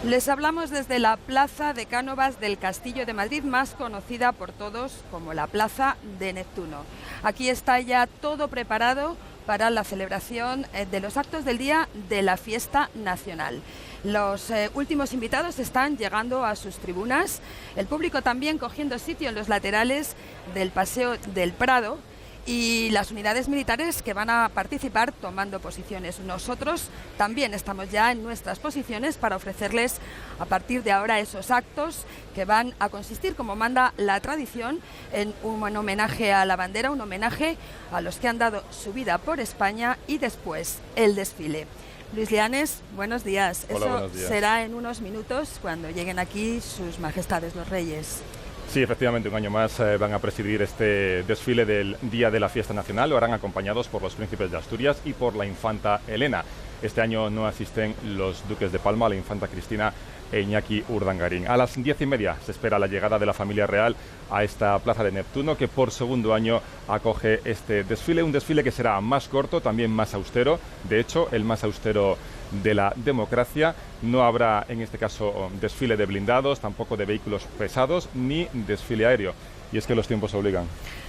Les hablamos desde la Plaza de Cánovas del Castillo de Madrid, más conocida por todos como la Plaza de Neptuno. Aquí está ya todo preparado para la celebración de los actos del día de la fiesta nacional. Los últimos invitados están llegando a sus tribunas, el público también cogiendo sitio en los laterales del Paseo del Prado, y las unidades militares que van a participar tomando posiciones. Nosotros también estamos ya en nuestras posiciones para ofrecerles a partir de ahora esos actos que van a consistir, como manda la tradición, en un homenaje a la bandera, un homenaje a los que han dado su vida por España, y después el desfile. Luis Lianes, buenos días. Hola, Eso buenos días. Será en unos minutos cuando lleguen aquí sus majestades los reyes. Sí, efectivamente, un año más van a presidir este desfile del Día de la Fiesta Nacional. Lo harán acompañados por los príncipes de Asturias y por la infanta Elena. Este año no asisten los duques de Palma, la infanta Cristina e Iñaki Urdangarín. A las 10:30 se espera la llegada de la familia real a esta Plaza de Neptuno, que por segundo año acoge este desfile. Un desfile que será más corto, también más austero. De hecho, el más austero de la democracia. No habrá en este caso desfile de blindados, tampoco de vehículos pesados, ni desfile aéreo. Y es que los tiempos obligan.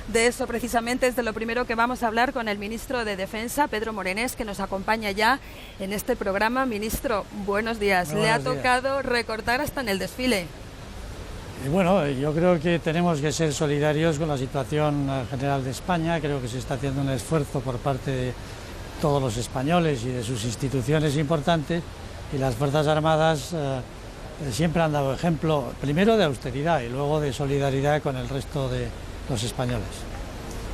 De eso precisamente es de lo primero que vamos a hablar con el ministro de Defensa, Pedro Morenés, que nos acompaña ya en este programa. Ministro, buenos días. Le ha tocado recortar hasta en el desfile. Bueno, yo creo que tenemos que ser solidarios con la situación general de España. Creo que se está haciendo un esfuerzo por parte de todos los españoles y de sus instituciones importantes, y las Fuerzas Armadas siempre han dado ejemplo, primero de austeridad y luego de solidaridad con el resto de los españoles.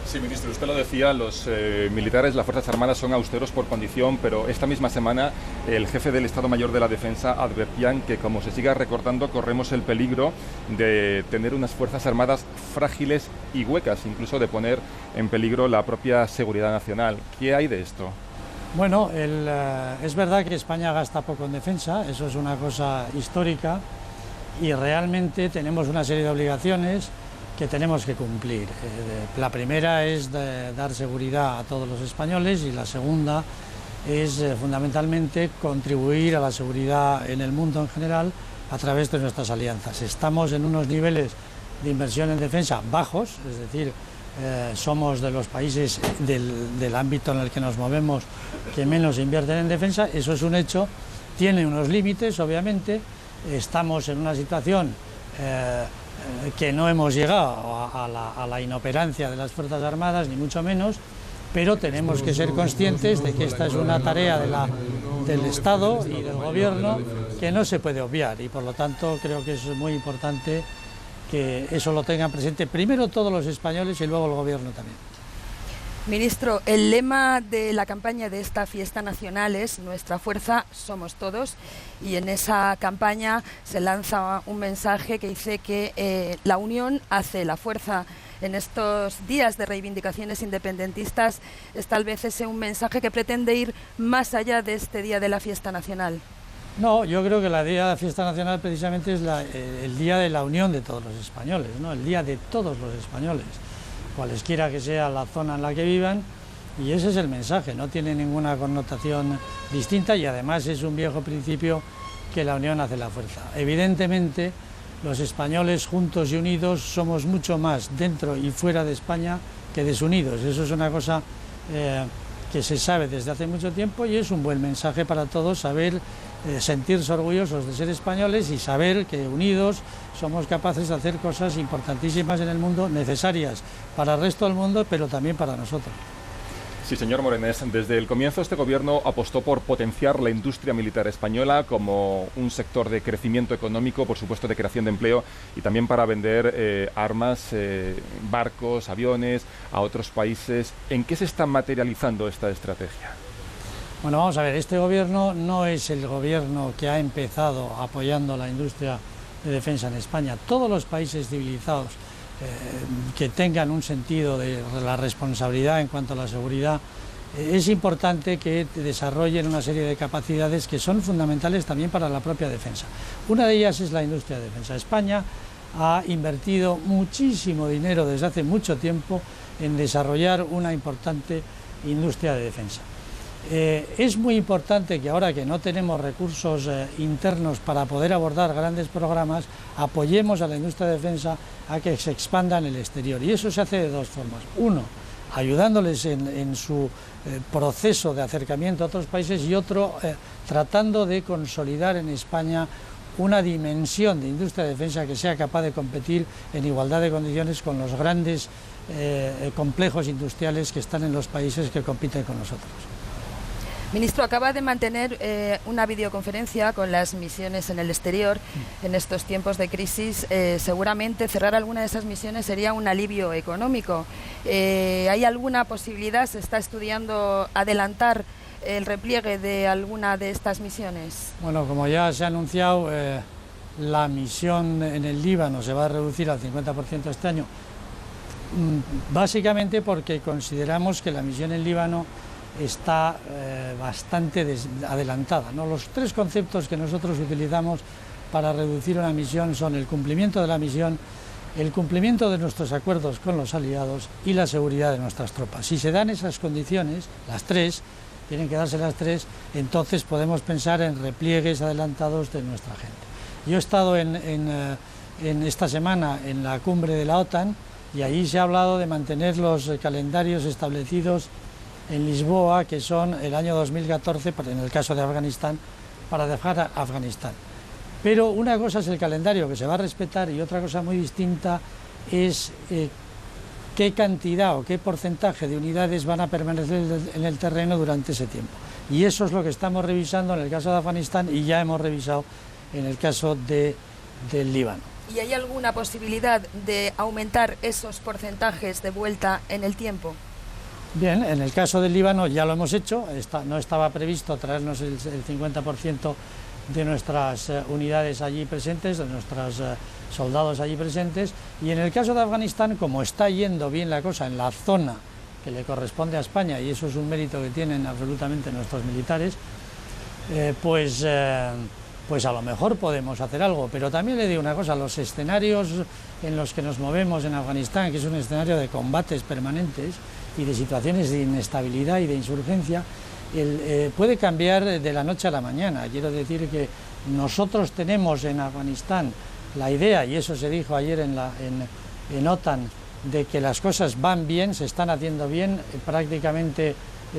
Sí, ministro, usted lo decía, los militares, las Fuerzas Armadas son austeros por condición, pero esta misma semana el jefe del Estado Mayor de la Defensa advertían que como se siga recortando corremos el peligro de tener unas Fuerzas Armadas frágiles y huecas, incluso de poner en peligro la propia seguridad nacional. ¿Qué hay de esto? Bueno, es verdad que España gasta poco en defensa, eso es una cosa histórica, y realmente tenemos una serie de obligaciones que tenemos que cumplir. La primera es dar seguridad a todos los españoles, y la segunda es fundamentalmente contribuir a la seguridad en el mundo en general a través de nuestras alianzas. Estamos en unos niveles de inversión en defensa bajos, es decir, somos de los países del ámbito en el que nos movemos que menos invierten en defensa. Eso es un hecho, tiene unos límites, obviamente. Estamos en una situación que no hemos llegado a la inoperancia de las Fuerzas Armadas, ni mucho menos, pero tenemos que ser conscientes de que esta es una tarea del Estado y del Gobierno que no se puede obviar, y por lo tanto creo que es muy importante que eso lo tengan presente primero todos los españoles y luego el Gobierno también. Ministro, el lema de la campaña de esta fiesta nacional es "Nuestra fuerza somos todos", y en esa campaña se lanza un mensaje que dice que la unión hace la fuerza. En estos días de reivindicaciones independentistas, ¿es tal vez ese un mensaje que pretende ir más allá de este día de la fiesta nacional? No, yo creo que el día de la fiesta nacional precisamente es el día de la unión de todos los españoles, ¿no? El día de todos los españoles, cualesquiera que sea la zona en la que vivan, y ese es el mensaje, no tiene ninguna connotación distinta, y además es un viejo principio que la unión hace la fuerza. Evidentemente, los españoles juntos y unidos somos mucho más dentro y fuera de España que desunidos. Eso es una cosa que se sabe desde hace mucho tiempo, y es un buen mensaje para todos saber sentirse orgullosos de ser españoles y saber que unidos somos capaces de hacer cosas importantísimas en el mundo, necesarias para el resto del mundo, pero también para nosotros. Sí, señor Morenés, desde el comienzo este gobierno apostó por potenciar la industria militar española como un sector de crecimiento económico, por supuesto de creación de empleo, y también para vender armas, barcos, aviones a otros países. ¿En qué se está materializando esta estrategia? Bueno, vamos a ver, este gobierno no es el gobierno que ha empezado apoyando la industria de defensa en España. Todos los países civilizados que tengan un sentido de la responsabilidad en cuanto a la seguridad, es importante que desarrollen una serie de capacidades que son fundamentales también para la propia defensa. Una de ellas es la industria de defensa. España ha invertido muchísimo dinero desde hace mucho tiempo en desarrollar una importante industria de defensa. Es muy importante que ahora que no tenemos recursos internos para poder abordar grandes programas, apoyemos a la industria de defensa a que se expanda en el exterior. Y eso se hace de dos formas. Uno, ayudándoles en su proceso de acercamiento a otros países, y otro, tratando de consolidar en España una dimensión de industria de defensa que sea capaz de competir en igualdad de condiciones con los grandes complejos industriales que están en los países que compiten con nosotros. Ministro, acaba de mantener una videoconferencia con las misiones en el exterior en estos tiempos de crisis. Seguramente cerrar alguna de esas misiones sería un alivio económico. ¿Hay alguna posibilidad, se está estudiando adelantar el repliegue de alguna de estas misiones? Bueno, como ya se ha anunciado, la misión en el Líbano se va a reducir al 50% este año, básicamente porque consideramos que la misión en Líbano está bastante adelantada, ¿no? Los tres conceptos que nosotros utilizamos para reducir una misión son el cumplimiento de la misión, el cumplimiento de nuestros acuerdos con los aliados y la seguridad de nuestras tropas. Si se dan esas condiciones, las tres, tienen que darse las tres, entonces podemos pensar en repliegues adelantados de nuestra gente. Yo he estado en esta semana en la cumbre de la OTAN y allí se ha hablado de mantener los calendarios establecidos en Lisboa, que son el año 2014, en el caso de Afganistán, para dejar a Afganistán. Pero una cosa es el calendario, que se va a respetar, y otra cosa muy distinta es qué cantidad o qué porcentaje de unidades van a permanecer en el terreno durante ese tiempo. Y eso es lo que estamos revisando en el caso de Afganistán y ya hemos revisado en el caso del Líbano. ¿Y hay alguna posibilidad de aumentar esos porcentajes de vuelta en el tiempo? Bien, en el caso del Líbano ya lo hemos hecho, no estaba previsto traernos el 50% de nuestras unidades allí presentes, de nuestros soldados allí presentes, y en el caso de Afganistán, como está yendo bien la cosa en la zona que le corresponde a España, y eso es un mérito que tienen absolutamente nuestros militares, pues a lo mejor podemos hacer algo. Pero también le digo una cosa, los escenarios en los que nos movemos en Afganistán, que es un escenario de combates permanentes y de situaciones de inestabilidad y de insurgencia, puede cambiar de la noche a la mañana. Quiero decir que nosotros tenemos en Afganistán la idea, y eso se dijo ayer en OTAN, de que las cosas van bien, se están haciendo bien, prácticamente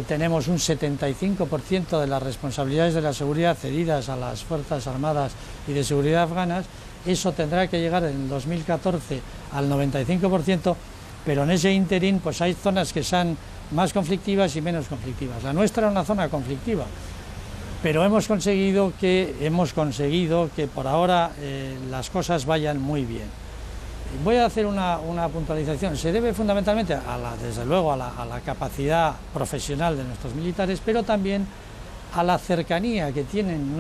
tenemos un 75% de las responsabilidades de la seguridad cedidas a las Fuerzas Armadas y de Seguridad afganas. Eso tendrá que llegar en el 2014 al 95%, pero en ese interín pues hay zonas que son más conflictivas y menos conflictivas. La nuestra era una zona conflictiva, pero hemos conseguido que por ahora las cosas vayan muy bien. Voy a hacer una puntualización. Se debe fundamentalmente, desde luego, a la capacidad profesional de nuestros militares, pero también a la cercanía que tienen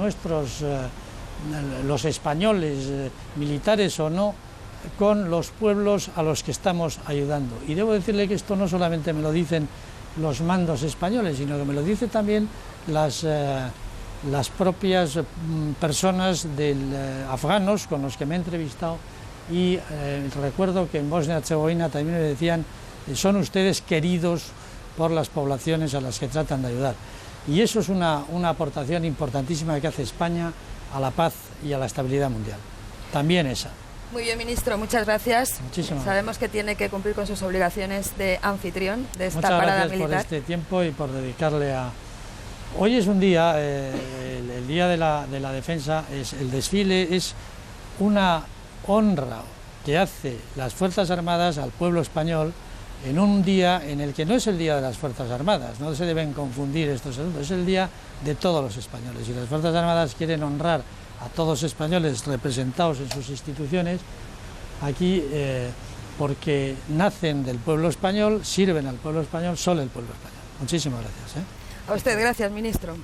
los españoles, militares o no, con los pueblos a los que estamos ayudando. Y debo decirle que esto no solamente me lo dicen los mandos españoles, sino que me lo dicen también las propias personas afganos con los que me he entrevistado. Y recuerdo que en Bosnia-Herzegovina también me decían, son ustedes queridos por las poblaciones a las que tratan de ayudar. Y eso es una aportación importantísima que hace España a la paz y a la estabilidad mundial. También esa. Muy bien, ministro, muchas gracias. Muchísimas Sabemos que tiene que cumplir con sus obligaciones de anfitrión de esta parada militar. Muchas gracias por este tiempo y por dedicarle a... Hoy es un día, el día de la defensa, el desfile es una honra que hace las Fuerzas Armadas al pueblo español en un día en el que no es el día de las Fuerzas Armadas, no se deben confundir estos asuntos, es el día de todos los españoles. Y las Fuerzas Armadas quieren honrar a todos los españoles representados en sus instituciones aquí porque nacen del pueblo español, sirven al pueblo español, son el pueblo español. Muchísimas gracias. A usted, gracias, ministro.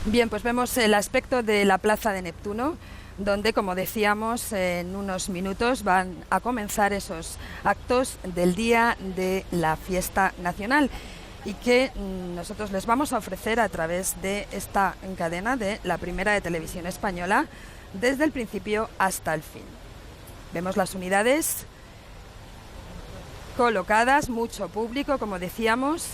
Bien, pues vemos el aspecto de la Plaza de Neptuno, donde, como decíamos, en unos minutos van a comenzar esos actos del Día de la Fiesta Nacional y que nosotros les vamos a ofrecer a través de esta cadena de la Primera de Televisión Española desde el principio hasta el fin. Vemos las unidades colocadas, mucho público, como decíamos,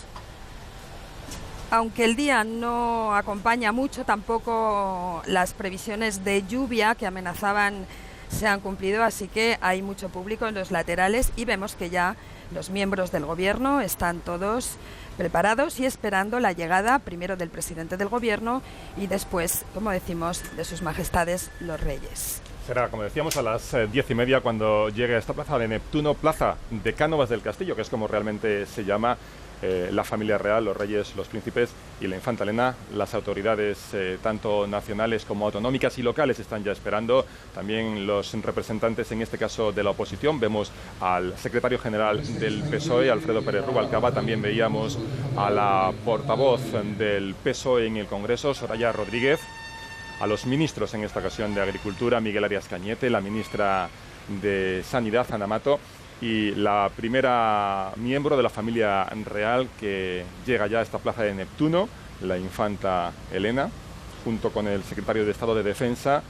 Aunque el día no acompaña mucho, tampoco las previsiones de lluvia que amenazaban se han cumplido, así que hay mucho público en los laterales y vemos que ya los miembros del gobierno están todos preparados y esperando la llegada primero del presidente del gobierno y después, como decimos, de sus majestades los reyes. Será, como decíamos, a las 10:30 cuando llegue a esta plaza de Neptuno, plaza de Cánovas del Castillo, que es como realmente se llama. La familia real, los reyes, los príncipes y la infanta Elena. Las autoridades tanto nacionales como autonómicas y locales están ya esperando. También los representantes, en este caso de la oposición. Vemos al secretario general del PSOE, Alfredo Pérez Rubalcaba. También veíamos a la portavoz del PSOE en el Congreso, Soraya Rodríguez. A los ministros, en esta ocasión, de Agricultura, Miguel Arias Cañete, la ministra de Sanidad, Ana Mato, y la primera miembro de la familia real que llega ya a esta plaza de Neptuno, la infanta Elena, junto con el secretario de Estado de Defensa,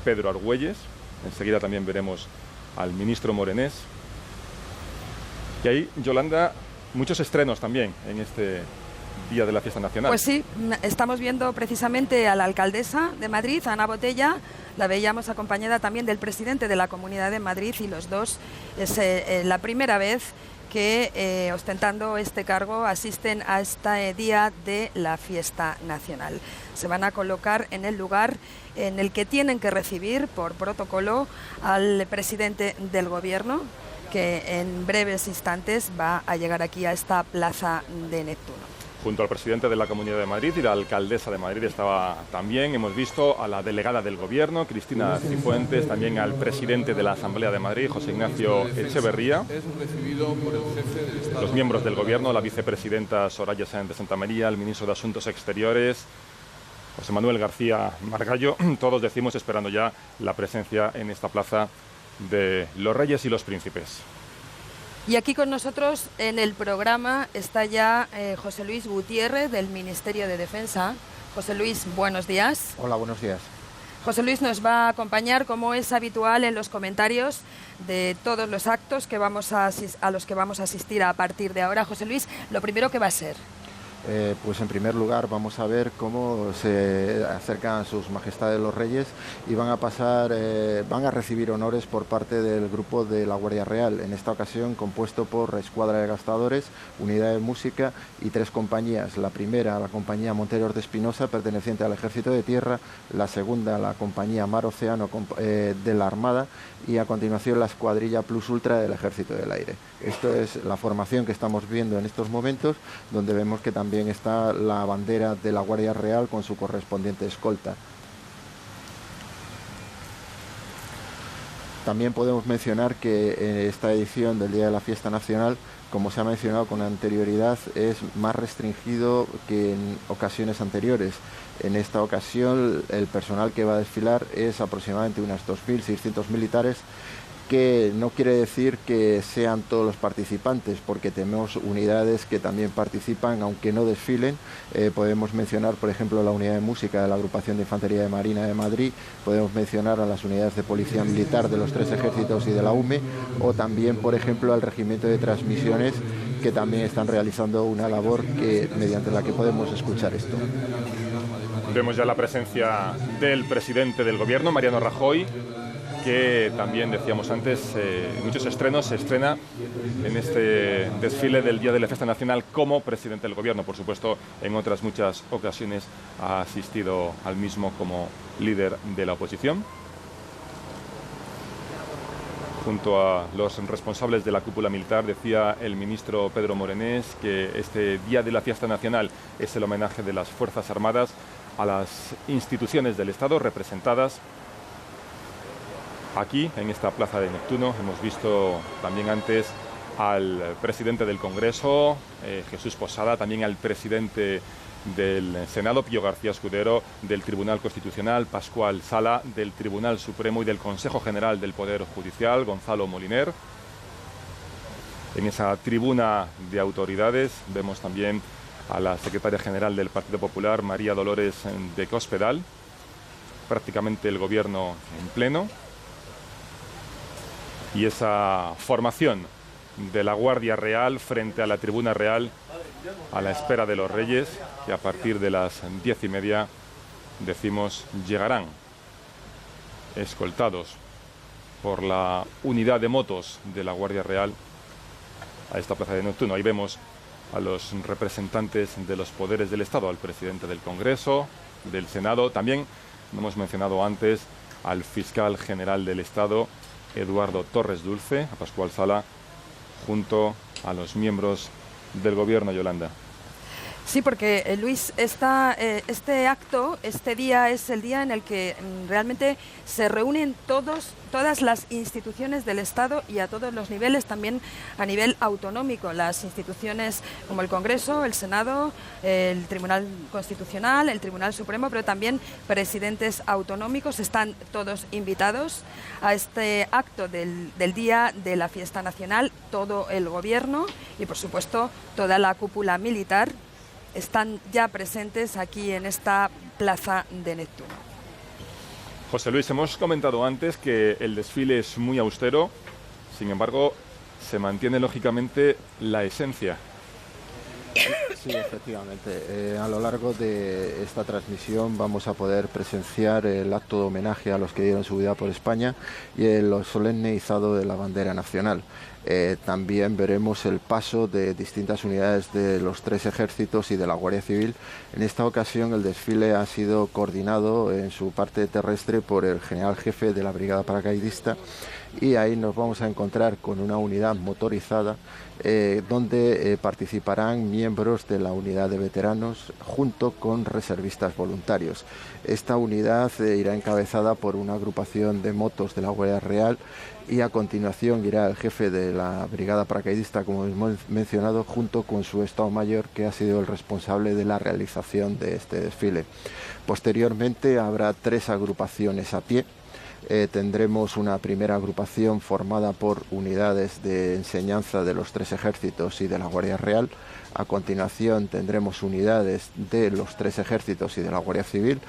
Pedro Argüelles. Enseguida también veremos al ministro Morenés. Y ahí, Yolanda, muchos estrenos también en este Día de la Fiesta Nacional. Pues sí, estamos viendo precisamente a la alcaldesa de Madrid, Ana Botella. La veíamos acompañada también del presidente de la Comunidad de Madrid y los dos es la primera vez que ostentando este cargo asisten a este Día de la Fiesta Nacional. Se van a colocar en el lugar en el que tienen que recibir por protocolo al presidente del gobierno, que en breves instantes va a llegar aquí a esta plaza de Neptuno. Junto al presidente de la Comunidad de Madrid y la alcaldesa de Madrid estaba también, hemos visto a la delegada del Gobierno, Cristina Cifuentes, también al presidente de la Asamblea de Madrid, José Ignacio Echeverría, los miembros del Gobierno, la vicepresidenta Soraya Sáenz de Santamaría, el ministro de Asuntos Exteriores, José Manuel García Margallo, todos decimos esperando ya la presencia en esta plaza de los reyes y los príncipes. Y aquí con nosotros en el programa está ya José Luis Gutiérrez del Ministerio de Defensa. José Luis, buenos días. Hola, buenos días. José Luis nos va a acompañar, como es habitual, en los comentarios de todos los actos que a los que vamos a asistir a partir de ahora. José Luis, lo primero que va a ser. Pues en primer lugar vamos a ver cómo se acercan sus majestades los reyes y van a recibir honores por parte del grupo de la Guardia Real, en esta ocasión compuesto por Escuadra de Gastadores, Unidad de Música y 3 compañías. La primera, la compañía Monteros de Espinosa, perteneciente al Ejército de Tierra; la segunda, la compañía Mar Océano de la Armada, y a continuación la Escuadrilla Plus Ultra del Ejército del Aire. Esto es la formación que estamos viendo en estos momentos, donde vemos que también está la bandera de la Guardia Real con su correspondiente escolta. También podemos mencionar que en esta edición del Día de la Fiesta Nacional, como se ha mencionado con anterioridad, es más restringido que en ocasiones anteriores. En esta ocasión el personal que va a desfilar es aproximadamente unos 2.600 militares, que no quiere decir que sean todos los participantes, porque tenemos unidades que también participan aunque no desfilen. Podemos mencionar, por ejemplo, la unidad de música de la Agrupación de Infantería de Marina de Madrid, podemos mencionar a las unidades de Policía Militar de los 3 ejércitos y de la UME, o también, por ejemplo, al Regimiento de Transmisiones, que también están realizando una labor mediante la que podemos escuchar esto. Vemos ya la presencia del presidente del Gobierno, Mariano Rajoy, que también decíamos antes, muchos estrenos, se estrena en este desfile del Día de la Fiesta Nacional como presidente del Gobierno. Por supuesto, en otras muchas ocasiones ha asistido al mismo como líder de la oposición. Junto a los responsables de la cúpula militar, decía el ministro Pedro Morenés que este Día de la Fiesta Nacional es el homenaje de las Fuerzas Armadas a las instituciones del Estado representadas aquí, en esta plaza de Neptuno. Hemos visto también antes al presidente del Congreso, Jesús Posada, también al presidente del Senado, Pío García Escudero, del Tribunal Constitucional, Pascual Sala, del Tribunal Supremo y del Consejo General del Poder Judicial, Gonzalo Moliner. En esa tribuna de autoridades vemos también a la secretaria general del Partido Popular, María Dolores de Cospedal, prácticamente el Gobierno en pleno. Y esa formación de la Guardia Real frente a la Tribuna Real a la espera de los Reyes, que a partir de las 10:30, decimos, llegarán escoltados por la unidad de motos de la Guardia Real a esta plaza de Neptuno. Ahí vemos a los representantes de los poderes del Estado, al presidente del Congreso, del Senado. También, no hemos mencionado antes, al fiscal general del Estado, Eduardo Torres Dulce, a Pascual Sala, junto a los miembros del Gobierno, Yolanda. Sí, porque Luis, este acto, este día es el día en el que realmente se reúnen todas las instituciones del Estado y a todos los niveles, también a nivel autonómico. Las instituciones como el Congreso, el Senado, el Tribunal Constitucional, el Tribunal Supremo, pero también presidentes autonómicos, están todos invitados a este acto del Día de la Fiesta Nacional. Todo el Gobierno y, por supuesto, toda la cúpula militar están ya presentes aquí en esta plaza de Neptuno. José Luis, hemos comentado antes que el desfile es muy austero, sin embargo, se mantiene lógicamente la esencia. Sí, efectivamente. A lo largo de esta transmisión vamos a poder presenciar el acto de homenaje a los que dieron su vida por España y el solemne izado de la bandera nacional. También veremos el paso de distintas unidades de los 3 ejércitos y de la Guardia Civil. En esta ocasión el desfile ha sido coordinado en su parte terrestre por el general jefe de la Brigada Paracaidista, y ahí nos vamos a encontrar con una unidad motorizada donde participarán miembros de la unidad de veteranos junto con reservistas voluntarios. Esta unidad irá encabezada por una agrupación de motos de la Guardia Real, y a continuación irá el jefe de la Brigada Paracaidista, como hemos mencionado, junto con su Estado Mayor, que ha sido el responsable de la realización de este desfile. Posteriormente habrá 3 agrupaciones a pie. Tendremos una primera agrupación formada por unidades de enseñanza de los 3 ejércitos y de la Guardia Real. A continuación tendremos unidades de los 3 ejércitos y de la Guardia Civil,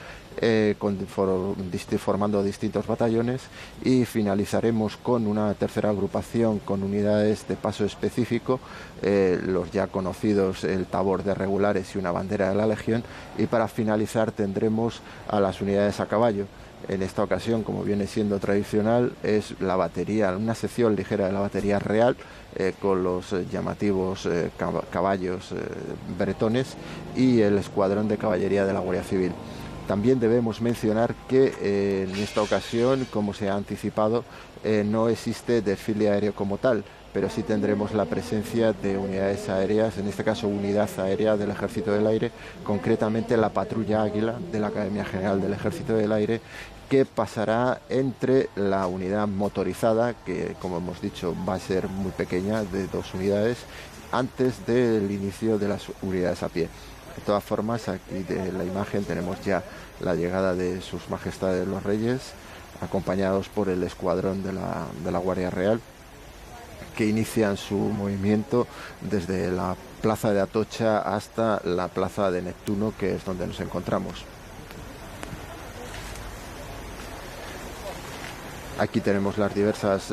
formando distintos batallones, y finalizaremos con una tercera agrupación con unidades de paso específico, los ya conocidos el tabor de regulares y una bandera de la Legión, y para finalizar tendremos a las unidades a caballo. En esta ocasión, como viene siendo tradicional, es la batería, una sección ligera de la batería real, con los llamativos caballos bretones, y el escuadrón de caballería de la Guardia Civil. También debemos mencionar que en esta ocasión, como se ha anticipado, no existe desfile aéreo como tal, pero sí tendremos la presencia de unidades aéreas, en este caso unidad aérea del Ejército del Aire, concretamente la Patrulla Águila de la Academia General del Ejército del Aire, que pasará entre la unidad motorizada, que como hemos dicho va a ser muy pequeña, de 2 unidades, antes del inicio de las unidades a pie. De todas formas, aquí de la imagen tenemos ya la llegada de sus majestades los Reyes, acompañados por el escuadrón de la Guardia Real, que inician su movimiento desde la plaza de Atocha hasta la plaza de Neptuno, que es donde nos encontramos. Aquí tenemos las diversas,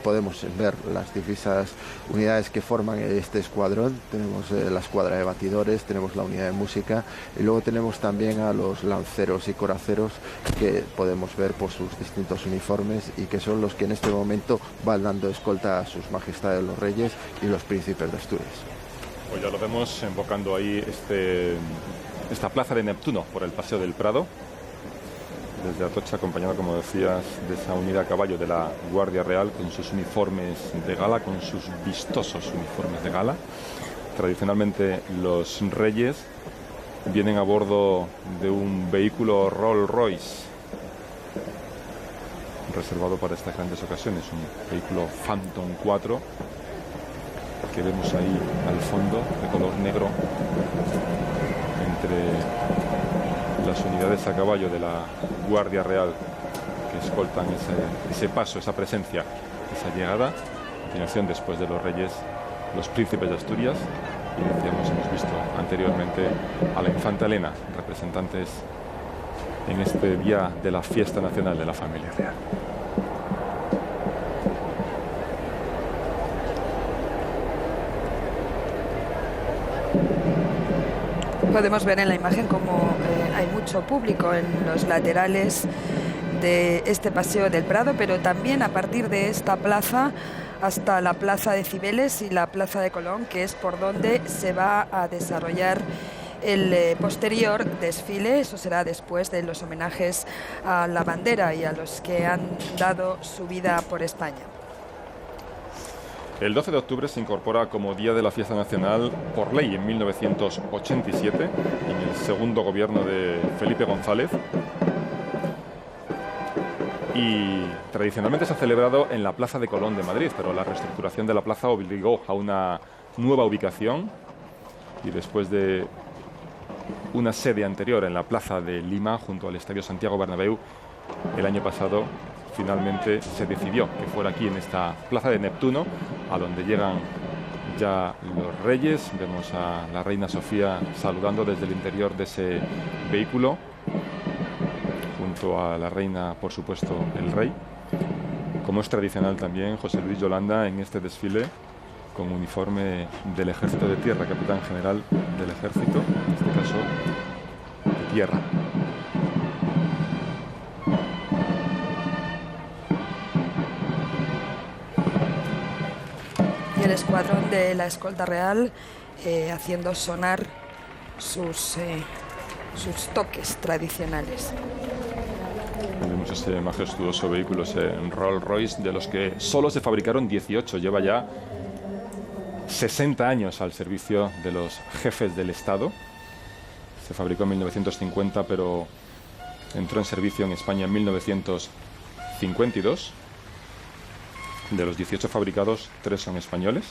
podemos ver las diversas unidades que forman este escuadrón. Tenemos la escuadra de batidores, tenemos la unidad de música, y luego tenemos también a los lanceros y coraceros, que podemos ver por sus distintos uniformes, y que son los que en este momento van dando escolta a sus majestades los Reyes y los príncipes de Asturias. Pues ya lo vemos invocando ahí esta plaza de Neptuno por el Paseo del Prado, desde Atocha, acompañado, como decías, de esa unidad a caballo de la Guardia Real, con sus uniformes de gala, con sus vistosos uniformes de gala. Tradicionalmente los Reyes vienen a bordo de un vehículo Rolls Royce, reservado para estas grandes ocasiones, un vehículo Phantom 4, que vemos ahí al fondo, de color negro, entre las unidades a caballo de la Guardia Real, que escoltan ese paso, esa presencia, esa llegada. A continuación, después de los Reyes, los príncipes de Asturias, y decíamos, hemos visto anteriormente a la infanta Elena, representantes en este día de la fiesta nacional de la familia real. Podemos ver en la imagen cómo hay mucho público en los laterales de este Paseo del Prado, pero también a partir de esta plaza hasta la Plaza de Cibeles y la Plaza de Colón, que es por donde se va a desarrollar el posterior desfile. Eso será después de los homenajes a la bandera y a los que han dado su vida por España. El 12 de octubre se incorpora como Día de la Fiesta Nacional por ley en 1987, en el segundo gobierno de Felipe González. Y tradicionalmente se ha celebrado en la Plaza de Colón de Madrid, pero la reestructuración de la plaza obligó a una nueva ubicación y después de una sede anterior en la Plaza de Lima, junto al Estadio Santiago Bernabéu, el año pasado finalmente se decidió que fuera aquí, en esta Plaza de Neptuno, a donde llegan ya los reyes. Vemos a la reina Sofía saludando desde el interior de ese vehículo, junto a la reina, por supuesto, el rey. Como es tradicional también, José Luis Yolanda en este desfile con uniforme del Ejército de Tierra, capitán general del Ejército, en este caso de tierra. Y el escuadrón de la escolta real haciendo sonar sus toques tradicionales. Vemos ese majestuoso vehículo, ese Rolls Royce, de los que solo se fabricaron 18. Lleva ya 60 años al servicio de los jefes del Estado. Se fabricó en 1950, pero entró en servicio en España en 1952. De los 18 fabricados, 3 son españoles,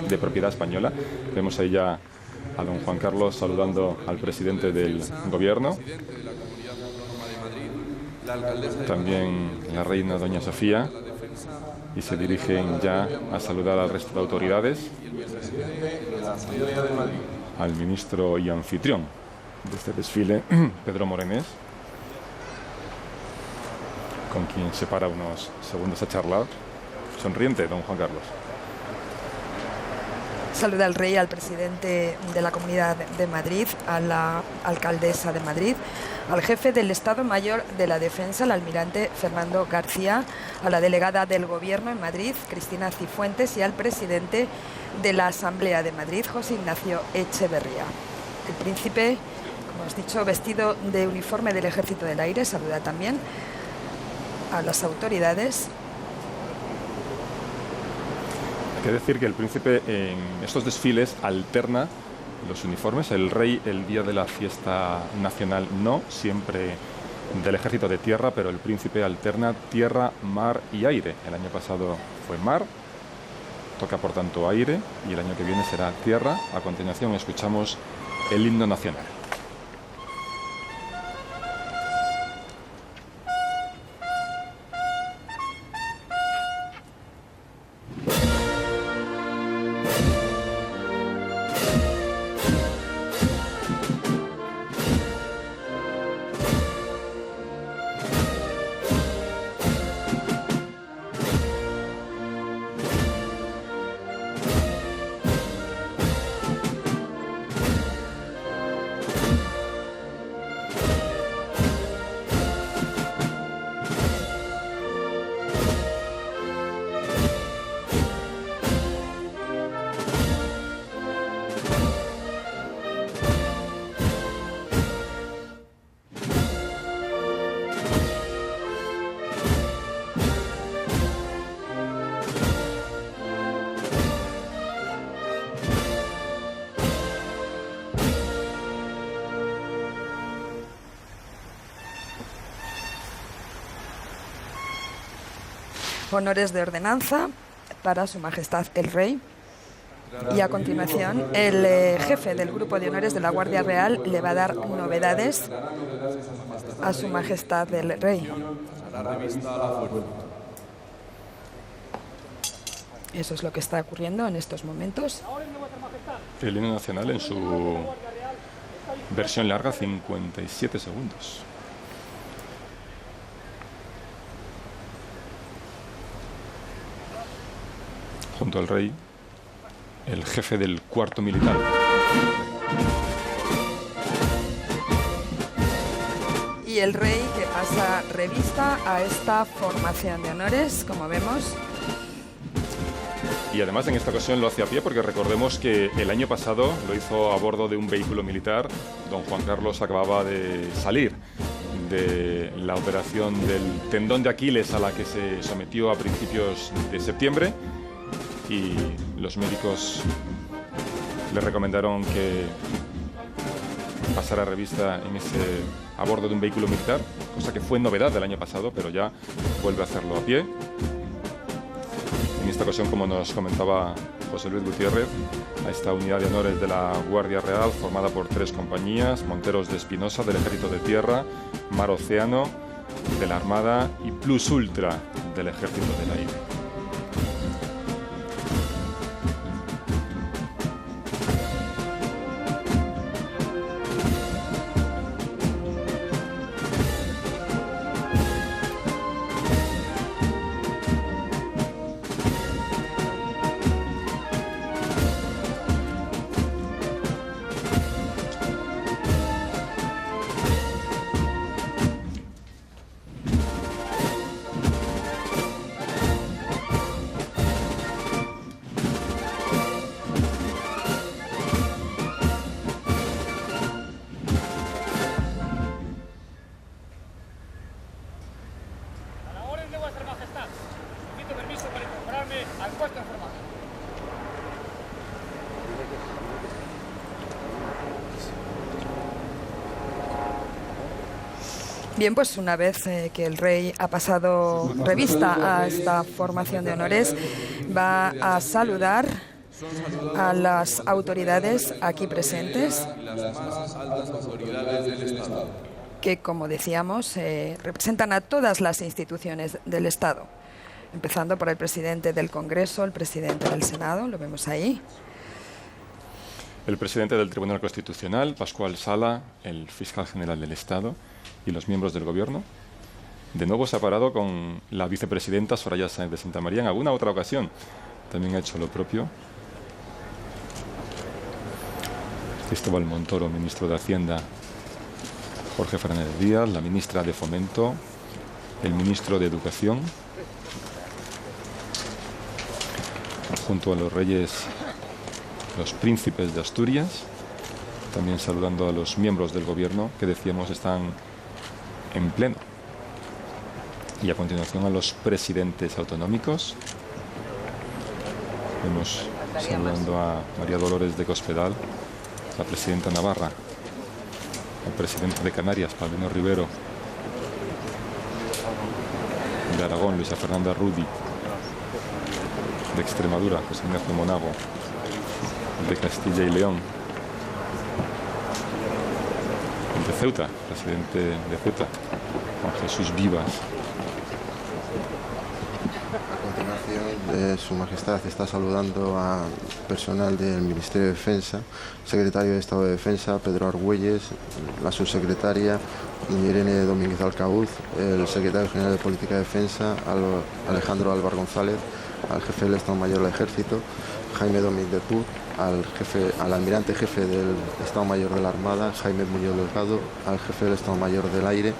de propiedad española. Vemos ahí ya a don Juan Carlos saludando al presidente del gobierno. También la reina doña Sofía, y se dirigen ya a saludar al resto de autoridades, al ministro y anfitrión de este desfile, Pedro Morenés, con quien se para unos segundos a charlar. Sonriente, don Juan Carlos. Saluda al rey, al presidente de la Comunidad de Madrid, a la alcaldesa de Madrid, al jefe del Estado Mayor de la Defensa, el almirante Fernando García, a la delegada del Gobierno en Madrid, Cristina Cifuentes, y al presidente de la Asamblea de Madrid, José Ignacio Echeverría. El príncipe, como os he dicho, vestido de uniforme del Ejército del Aire, saluda también a las autoridades. Hay que decir que el príncipe en estos desfiles alterna los uniformes. El rey el día de la fiesta nacional no, siempre del Ejército de Tierra, pero el príncipe alterna tierra, mar y aire. El año pasado fue mar, toca por tanto aire, y el año que viene será tierra. A continuación escuchamos el himno nacional. Honores de ordenanza para Su Majestad el Rey. Y a continuación, el jefe del Grupo de Honores de la Guardia Real le va a dar novedades a Su Majestad el Rey. Eso es lo que está ocurriendo en estos momentos. El himno nacional en su versión larga, 57 segundos. Junto al rey, el jefe del cuarto militar. y el rey que pasa revista a esta formación de honores, como vemos. Y además en esta ocasión lo hace a pie porque recordemos que el año pasado lo hizo a bordo de un vehículo militar. Don Juan Carlos acababa de salir de la operación del tendón de Aquiles a la que se sometió a principios de septiembre y los médicos le recomendaron que pasara revista a bordo de un vehículo militar, cosa que fue novedad del año pasado, pero ya vuelve a hacerlo a pie. En esta ocasión, como nos comentaba José Luis Gutiérrez, a esta unidad de honores de la Guardia Real, formada por 3 compañías: Monteros de Espinosa, del Ejército de Tierra, Mar Océano, de la Armada, y Plus Ultra, del Ejército del Aire. Bien, pues una vez que el rey ha pasado revista a esta formación de honores, va a saludar a las autoridades aquí presentes, que, como decíamos, representan a todas las instituciones del Estado, empezando por el presidente del Congreso, el presidente del Senado, lo vemos ahí. El presidente del Tribunal Constitucional, Pascual Sala, el fiscal general del Estado y los miembros del Gobierno. De nuevo se ha parado con la vicepresidenta Soraya Sáenz de Santamaría. En alguna otra ocasión también ha hecho lo propio. Cristóbal Montoro, ministro de Hacienda, Jorge Fernández Díaz, la ministra de Fomento, el ministro de Educación, junto a los reyes, los príncipes de Asturias, también saludando a los miembros del Gobierno que, decíamos, están en pleno. Y a continuación a los presidentes autonómicos. Vemos saludando a María Dolores de Cospedal, la presidenta navarra, el presidente de Canarias, Paulino Rivero, de Aragón, Luisa Fernanda Rudi, de Extremadura, José Ignacio Monago, de Castilla y León, de Ceuta, presidente de Ceuta, Juan Jesús Vivas. A continuación, Su Majestad está saludando a personal del Ministerio de Defensa, secretario de Estado de Defensa, Pedro Argüelles, la subsecretaria Irene Domínguez Alcaúz, el secretario general de Política de Defensa, Alejandro Álvar González, al jefe del Estado Mayor del Ejército, Jaime Domínguez de Put, al almirante jefe del Estado Mayor de la Armada, Jaime Muñoz Delgado, al jefe del Estado Mayor del Aire,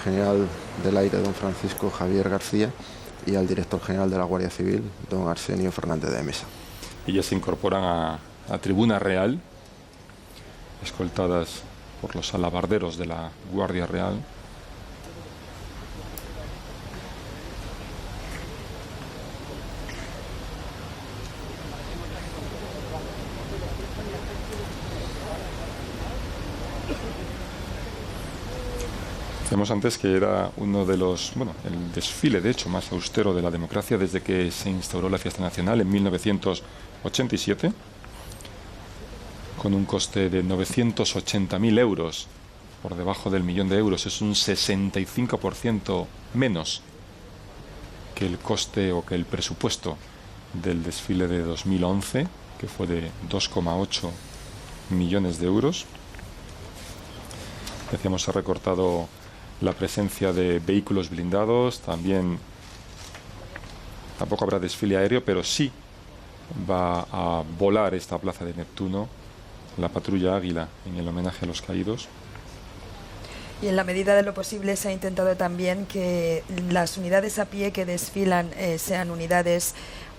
general del Aire, don Francisco Javier García, y al director general de la Guardia Civil, don Arsenio Fernández de Mesa. Ellas se incorporan a Tribuna Real, escoltadas por los alabarderos de la Guardia Real. Decíamos antes que era uno de los, el desfile de hecho más austero de la democracia desde que se instauró la fiesta nacional en 1987, con un coste de 980.000 euros, por debajo del 1.000.000 de euros. Es un 65% menos que el coste o que el presupuesto del desfile de 2011, que fue de 2,8 millones de euros. Decíamos, se ha recortado la presencia de vehículos blindados, tampoco habrá desfile aéreo, pero sí va a volar esta plaza de Neptuno la patrulla Águila en el homenaje a los caídos. Y en la medida de lo posible se ha intentado también que las unidades a pie que desfilan sean unidades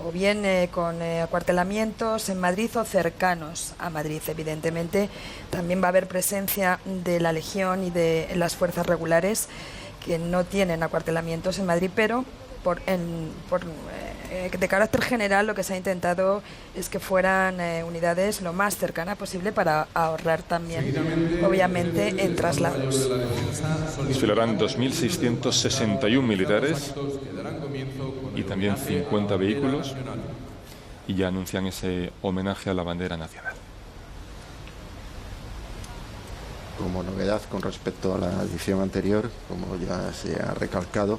o bien con acuartelamientos en Madrid o cercanos a Madrid. Evidentemente también va a haber presencia de la Legión y de las fuerzas regulares que no tienen acuartelamientos en Madrid, pero de carácter general lo que se ha intentado es que fueran unidades lo más cercanas posible para ahorrar también, obviamente, en traslados. Desfilarán 2.661 militares y también 50 vehículos y ya anuncian ese homenaje a la bandera nacional. Como novedad con respecto a la edición anterior, como ya se ha recalcado,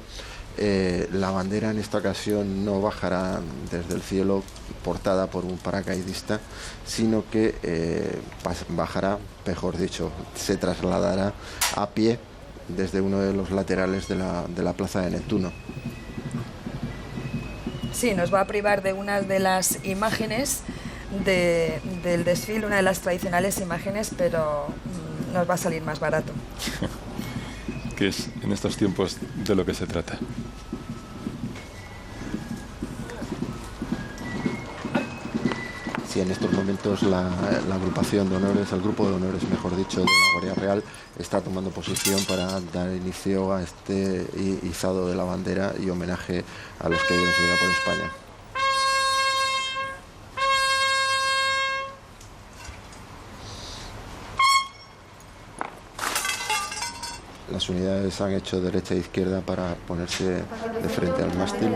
la bandera en esta ocasión no bajará desde el cielo portada por un paracaidista, sino que bajará, mejor dicho, se trasladará a pie desde uno de los laterales de la plaza de Neptuno. Sí, nos va a privar de una de las imágenes del desfile, una de las tradicionales imágenes, pero nos va a salir más barato. Que es en estos tiempos de lo que se trata. Sí, en estos momentos la agrupación de honores, el grupo de honores, mejor dicho, de la Guardia Real está tomando posición para dar inicio a este izado de la bandera y homenaje a los que dieron su vida por España. Las unidades han hecho derecha e izquierda para ponerse de frente al mástil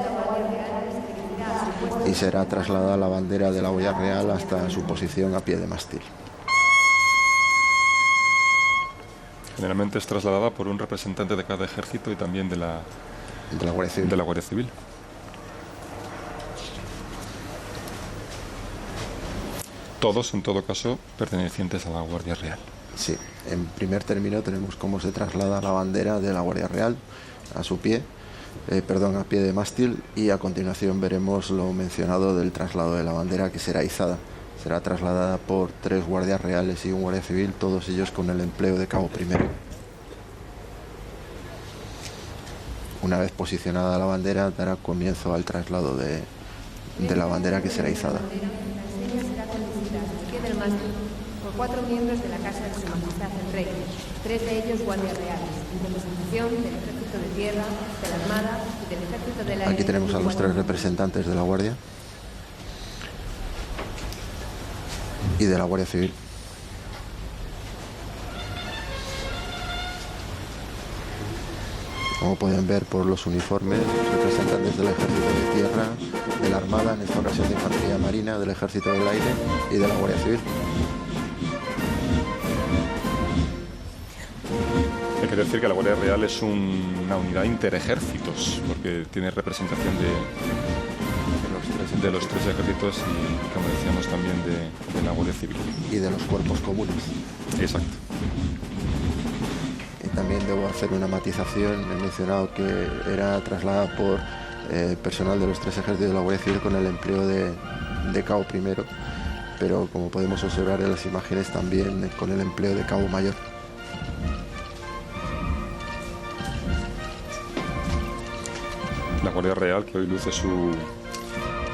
y será trasladada la bandera de la Guardia Real hasta su posición a pie de mástil. Generalmente es trasladada por un representante de cada ejército y también de la Guardia Civil. Todos, en todo caso, pertenecientes a la Guardia Real. Sí, en primer término tenemos cómo se traslada la bandera de la Guardia Real a pie de mástil, y a continuación veremos lo mencionado del traslado de la bandera, que será izada. Será trasladada por 3 guardias reales y un guardia civil, todos ellos con el empleo de cabo primero. Una vez posicionada la bandera, dará comienzo al traslado de la bandera, que será izada. Por 4 miembros de la Casa de Su Majestad el Rey, 3 de ellos guardias reales, en representación del Ejército de Tierra, de la Armada y del Ejército de la Aire. Aquí tenemos a los 3 representantes de la Guardia y de la Guardia Civil. Como pueden ver por los uniformes, representantes del Ejército de Tierra, de la Armada, en esta ocasión de Infantería Marina, del Ejército del Aire y de la Guardia Civil. Hay que decir que la Guardia Real es una unidad interejércitos, porque tiene representación de los tres ejércitos y, como decíamos, también de la Guardia Civil. Y de los cuerpos comunes. Exacto. Y también debo hacer una matización. He mencionado que era trasladada por personal de los 3 ejércitos de la Guardia Civil con el empleo de cabo primero, pero como podemos observar en las imágenes, también con el empleo de cabo mayor. La Guardia Real, que hoy luce su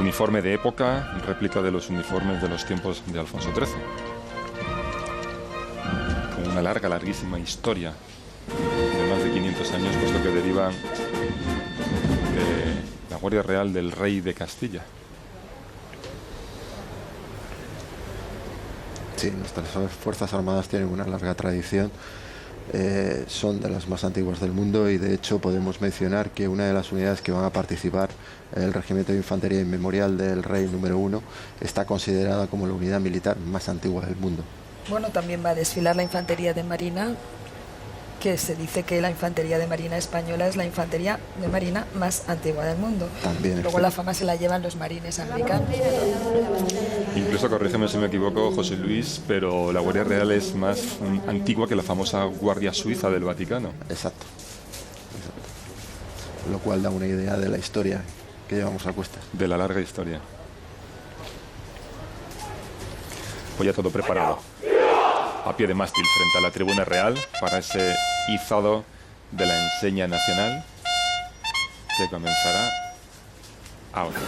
uniforme de época, réplica de los uniformes de los tiempos de Alfonso XIII. Con una larguísima historia de más de 500 años, puesto que derivan de la Guardia Real del Rey de Castilla. Sí, nuestras Fuerzas Armadas tienen una larga tradición. Son de las más antiguas del mundo, y de hecho podemos mencionar que una de las unidades que van a participar, el Regimiento de Infantería Inmemorial del Rey número 1, está considerada como la unidad militar más antigua del mundo. Bueno, también va a desfilar la Infantería de Marina, que se dice que la Infantería de Marina española es la Infantería de Marina más antigua del mundo. También luego la fama se la llevan los marines americanos. Incluso, corrígeme si me equivoco, José Luis, pero la Guardia Real es más antigua que la famosa Guardia Suiza del Vaticano. Exacto. Lo cual da una idea de la historia que llevamos a cuestas. De la larga historia. Pues ya todo preparado. a pie de mástil frente a la tribuna real para ese izado de la enseña nacional que comenzará ahora.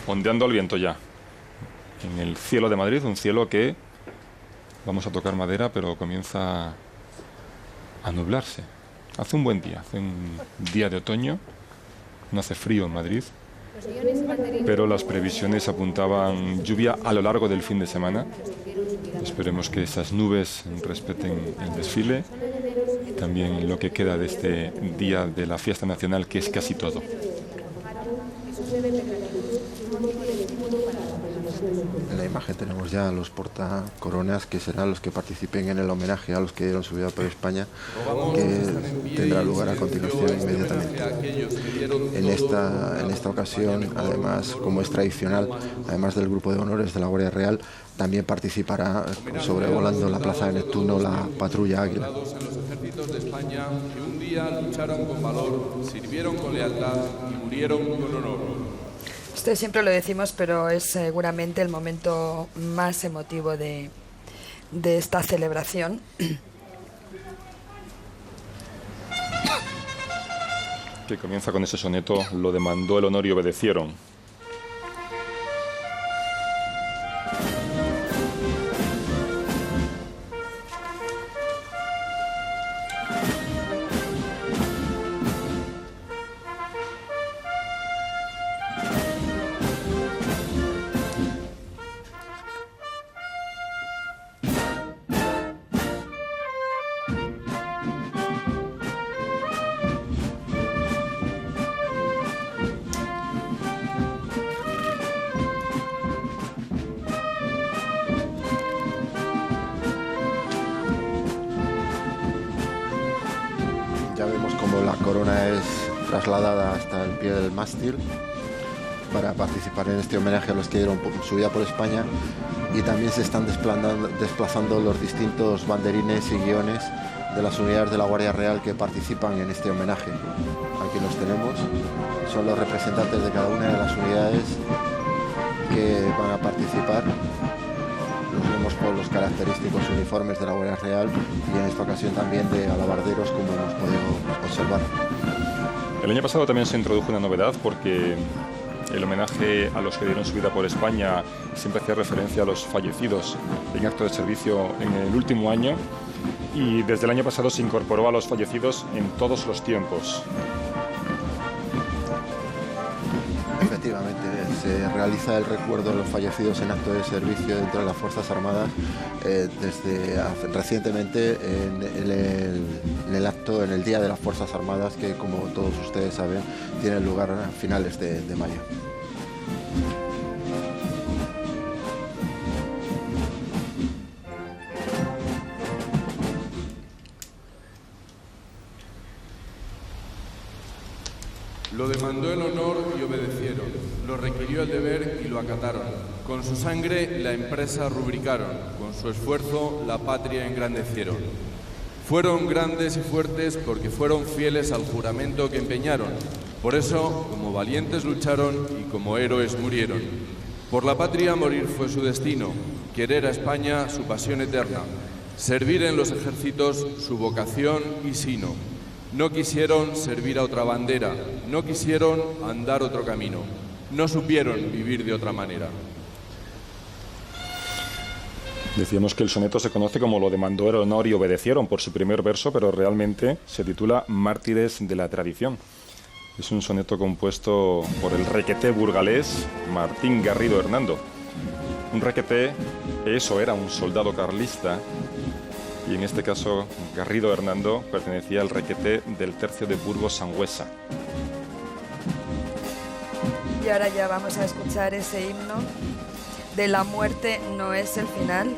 Ondeando al viento ya en el cielo de Madrid, un cielo que, vamos a tocar madera, pero comienza a nublarse. Hace un buen día, hace un día de otoño, no hace frío en Madrid, pero las previsiones apuntaban lluvia a lo largo del fin de semana. Esperemos que esas nubes respeten el desfile y también lo que queda de este día de la fiesta nacional, que es casi todo. En la imagen tenemos ya a los portacoronas, que serán los que participen en el homenaje a los que dieron su vida por España, que tendrá lugar a continuación inmediatamente. En esta ocasión, además, como es tradicional, además del grupo de honores de la Guardia Real, también participará, sobrevolando la Plaza de Neptuno, la patrulla Águila. En los ejércitos de España que un día lucharon con valor, sirvieron con lealtad y murieron con honor. Esto siempre lo decimos, pero es seguramente el momento más emotivo de esta celebración. Que comienza con ese soneto: lo demandó el honor y obedecieron. Ya vemos como la corona es trasladada hasta el pie del mástil para participar en este homenaje a los que dieron su vida por España, y también se están desplazando los distintos banderines y guiones de las unidades de la Guardia Real que participan en este homenaje. Aquí los tenemos, son los representantes de cada una de las unidades que van a participar. Los vemos con los característicos uniformes de la Guardia Real y en esta ocasión también de alabarderos, como hemos podido observar. El año pasado también se introdujo una novedad, porque el homenaje a los que dieron su vida por España siempre hacía referencia a los fallecidos en acto de servicio en el último año, y desde el año pasado se incorporó a los fallecidos en todos los tiempos. Efectivamente, se realiza el recuerdo de los fallecidos en acto de servicio dentro de las Fuerzas Armadas recientemente en el Día de las Fuerzas Armadas, que, como todos ustedes saben, tiene lugar a finales de mayo. Lo demandó el honor y obedecieron, lo requirió el deber y lo acataron. Con su sangre la empresa rubricaron, con su esfuerzo la patria engrandecieron. Fueron grandes y fuertes porque fueron fieles al juramento que empeñaron. Por eso, como valientes lucharon y como héroes murieron. Por la patria morir fue su destino, querer a España su pasión eterna, servir en los ejércitos su vocación y sino. No quisieron servir a otra bandera, no quisieron andar otro camino, no supieron vivir de otra manera. Decíamos que el soneto se conoce como Lo demandó el honor y obedecieron por su primer verso, pero realmente se titula Mártires de la tradición. Es un soneto compuesto por el requeté burgalés Martín Garrido Hernando. Un requeté, eso era un soldado carlista, y en este caso Garrido Hernando pertenecía al requeté del tercio de Burgos-Sangüesa. Y ahora ya vamos a escuchar ese himno de La muerte no es el final,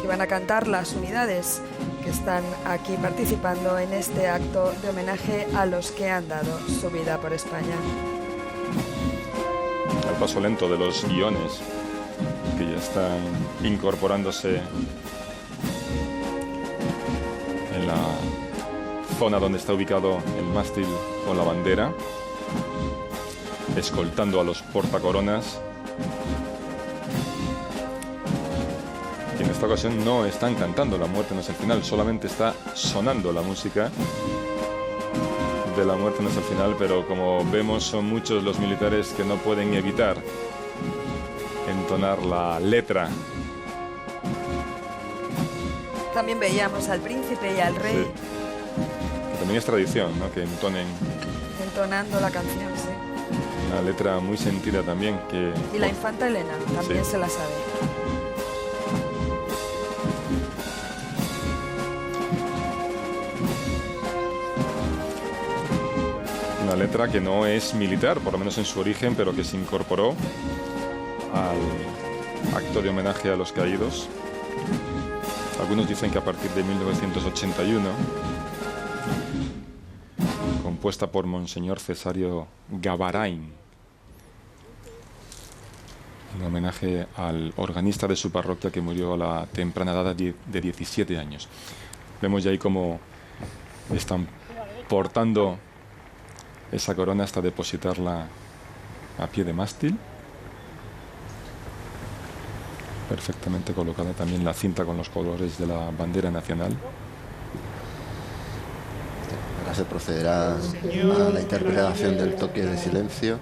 que van a cantar las unidades que están aquí participando en este acto de homenaje a los que han dado su vida por España. Al paso lento de los guiones que ya están incorporándose en la zona donde está ubicado el mástil con la bandera, escoltando a los portacoronas. Y en esta ocasión no están cantando La muerte no es el final, solamente está sonando la música de La muerte no es el final, pero como vemos son muchos los militares que no pueden evitar entonar la letra. También veíamos al príncipe y al rey. Sí. Que también es tradición, ¿no?, que entonen entonando la canción, sí. una letra muy sentida también. Y la infanta Elena también sí, se la sabe. Una letra que no es militar, por lo menos en su origen, pero que se incorporó al acto de homenaje a los caídos. Algunos dicen que a partir de 1981, compuesta por Monseñor Cesario Gavarain, en homenaje al organista de su parroquia que murió a la temprana edad de 17 años. Vemos ya ahí cómo están portando esa corona hasta depositarla a pie de mástil. Perfectamente colocada también la cinta con los colores de la bandera nacional. Ahora se procederá a la interpretación del toque de silencio,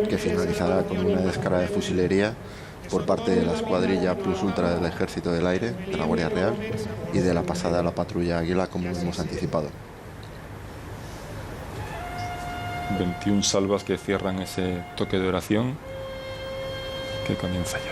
que finalizará con una descarga de fusilería por parte de la escuadrilla plus ultra del Ejército del Aire, de la Guardia Real, y de la pasada a la patrulla Águila, como hemos anticipado. 21 salvas que cierran ese toque de oración que comienza ya.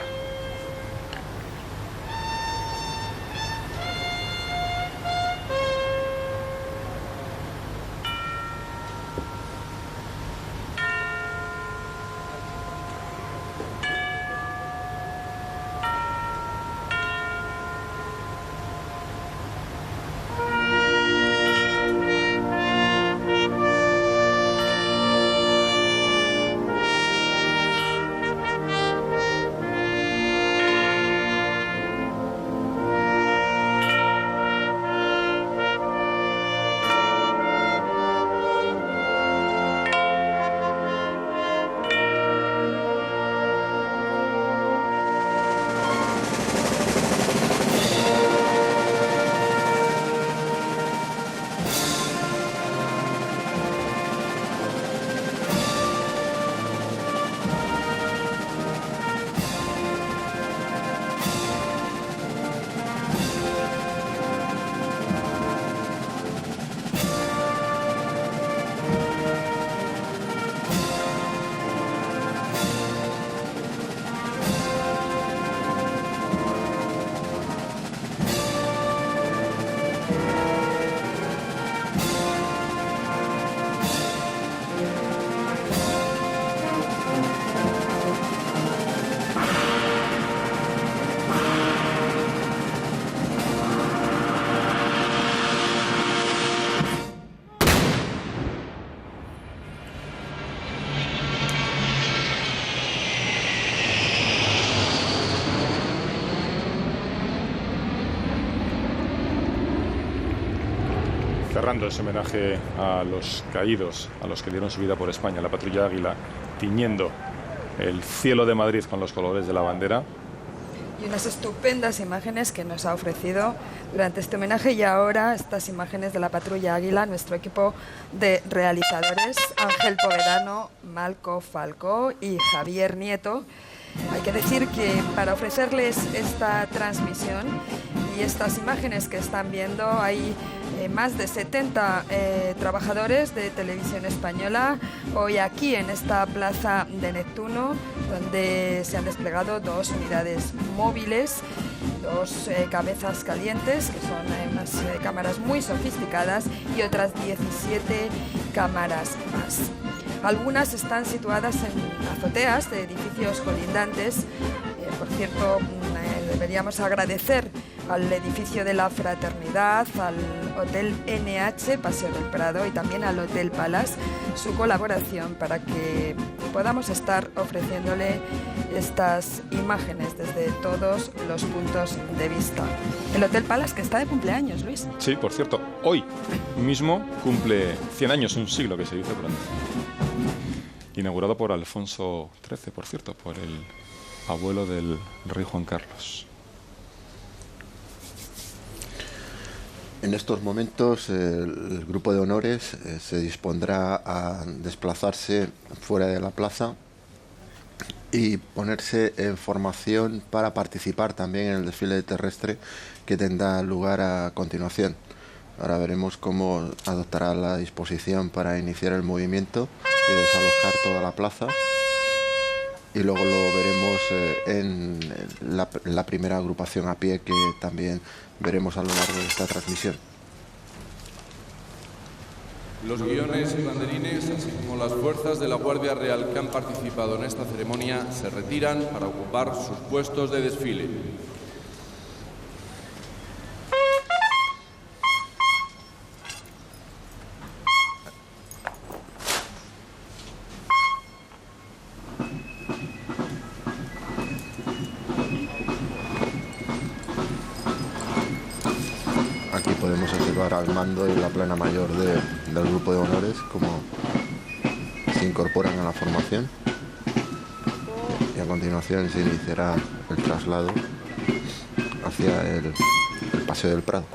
Cerrando ese homenaje a los caídos, a los que dieron su vida por España, la patrulla Águila, tiñendo el cielo de Madrid con los colores de la bandera. Y unas estupendas imágenes que nos ha ofrecido durante este homenaje, y ahora estas imágenes de la patrulla Águila, nuestro equipo de realizadores, Ángel Povedano, Malco Falcó y Javier Nieto, Hay que decir que para ofrecerles esta transmisión y estas imágenes que están viendo, hay más de 70 trabajadores de Televisión Española hoy aquí en esta plaza de Neptuno, donde se han desplegado 2 unidades móviles, 2 cabezas calientes, que son unas cámaras muy sofisticadas, y otras 17 cámaras más. Algunas están situadas en azoteas de edificios colindantes. Por cierto, deberíamos agradecer al edificio de la Fraternidad, al Hotel NH, Paseo del Prado, y también al Hotel Palace, su colaboración para que podamos estar ofreciéndole estas imágenes desde todos los puntos de vista. El Hotel Palace, que está de cumpleaños, Luis. Sí, por cierto, hoy mismo cumple 100 años, un siglo, que se dice pronto. Inaugurado por Alfonso XIII, por cierto, por el abuelo del rey Juan Carlos. En estos momentos el grupo de honores se dispondrá a desplazarse fuera de la plaza y ponerse en formación para participar también en el desfile terrestre que tendrá lugar a continuación. Ahora veremos cómo adoptará la disposición para iniciar el movimiento y desalojar toda la plaza. Y luego lo veremos en la primera agrupación a pie, que también veremos a lo largo de esta transmisión. Los guiones y banderines, así como las fuerzas de la Guardia Real que han participado en esta ceremonia, se retiran para ocupar sus puestos de desfile. Podemos observar al mando y la plana mayor del grupo de honores como se incorporan a la formación, y a continuación se iniciará el traslado hacia el Paseo del Prado.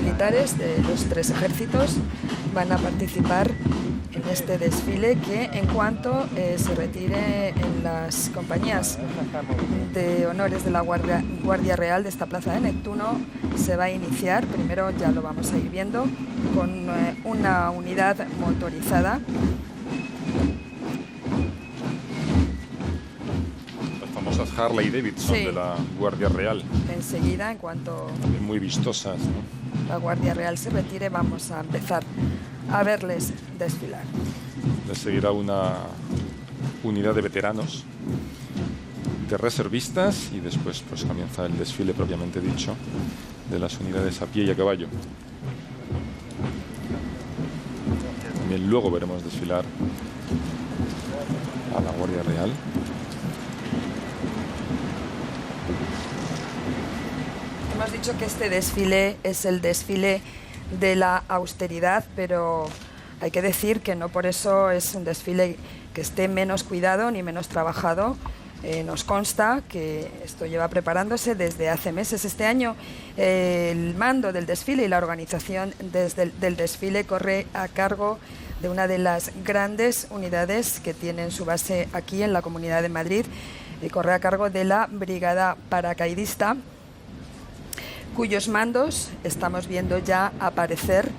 Militares de los 3 ejércitos van a participar en este desfile, que en cuanto se retire en las compañías de honores de la Guardia Real de esta plaza de Neptuno, se va a iniciar, primero ya lo vamos a ir viendo, con una unidad motorizada. Las Harley Davidson, sí, de la Guardia Real. Enseguida, en cuanto también muy vistosas, ¿no?, la Guardia Real se retire, vamos a empezar a verles desfilar. Les seguirá una unidad de veteranos, de reservistas, y después pues comienza el desfile propiamente dicho de las unidades a pie y a caballo. También luego veremos desfilar a la Guardia Real. Hemos dicho que este desfile es el desfile de la austeridad, pero hay que decir que no por eso es un desfile que esté menos cuidado ni menos trabajado. Nos consta que esto lleva preparándose desde hace meses. Este año el mando del desfile y la organización del desfile corre a cargo de una de las grandes unidades que tienen su base aquí en la Comunidad de Madrid, y corre a cargo de la Brigada Paracaidista, cuyos mandos estamos viendo ya aparecer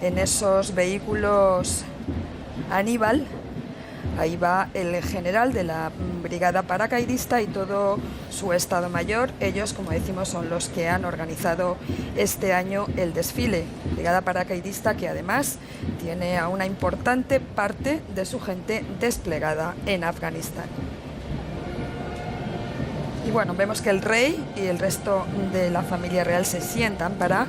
en esos vehículos Aníbal. Ahí va el general de la Brigada Paracaidista y todo su Estado Mayor. Ellos, como decimos, son los que han organizado este año el desfile. Brigada Paracaidista que además tiene a una importante parte de su gente desplegada en Afganistán. Y bueno, vemos que el rey y el resto de la familia real se sientan para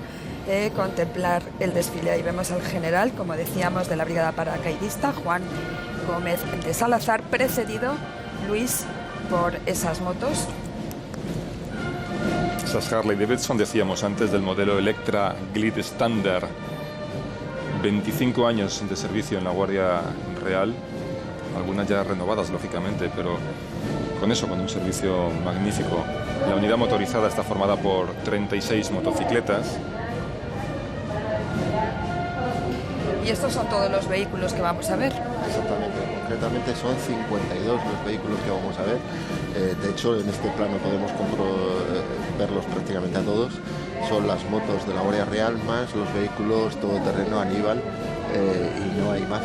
contemplar el desfile. Ahí vemos al general, como decíamos, de la Brigada Paracaidista, Juan Gómez de Salazar, precedido, Luis, por esas motos. Esas Harley Davidson, decíamos antes, del modelo Electra Glide Standard. 25 años de servicio en la Guardia Real, algunas ya renovadas, lógicamente, pero con eso, con un servicio magnífico. La unidad motorizada está formada por 36 motocicletas. Y estos son todos los vehículos que vamos a ver. Exactamente, concretamente son 52 los vehículos que vamos a ver. De hecho, en este plano podemos verlos prácticamente a todos. Son las motos de la Guardia Real más los vehículos todoterreno Aníbal, y no hay más.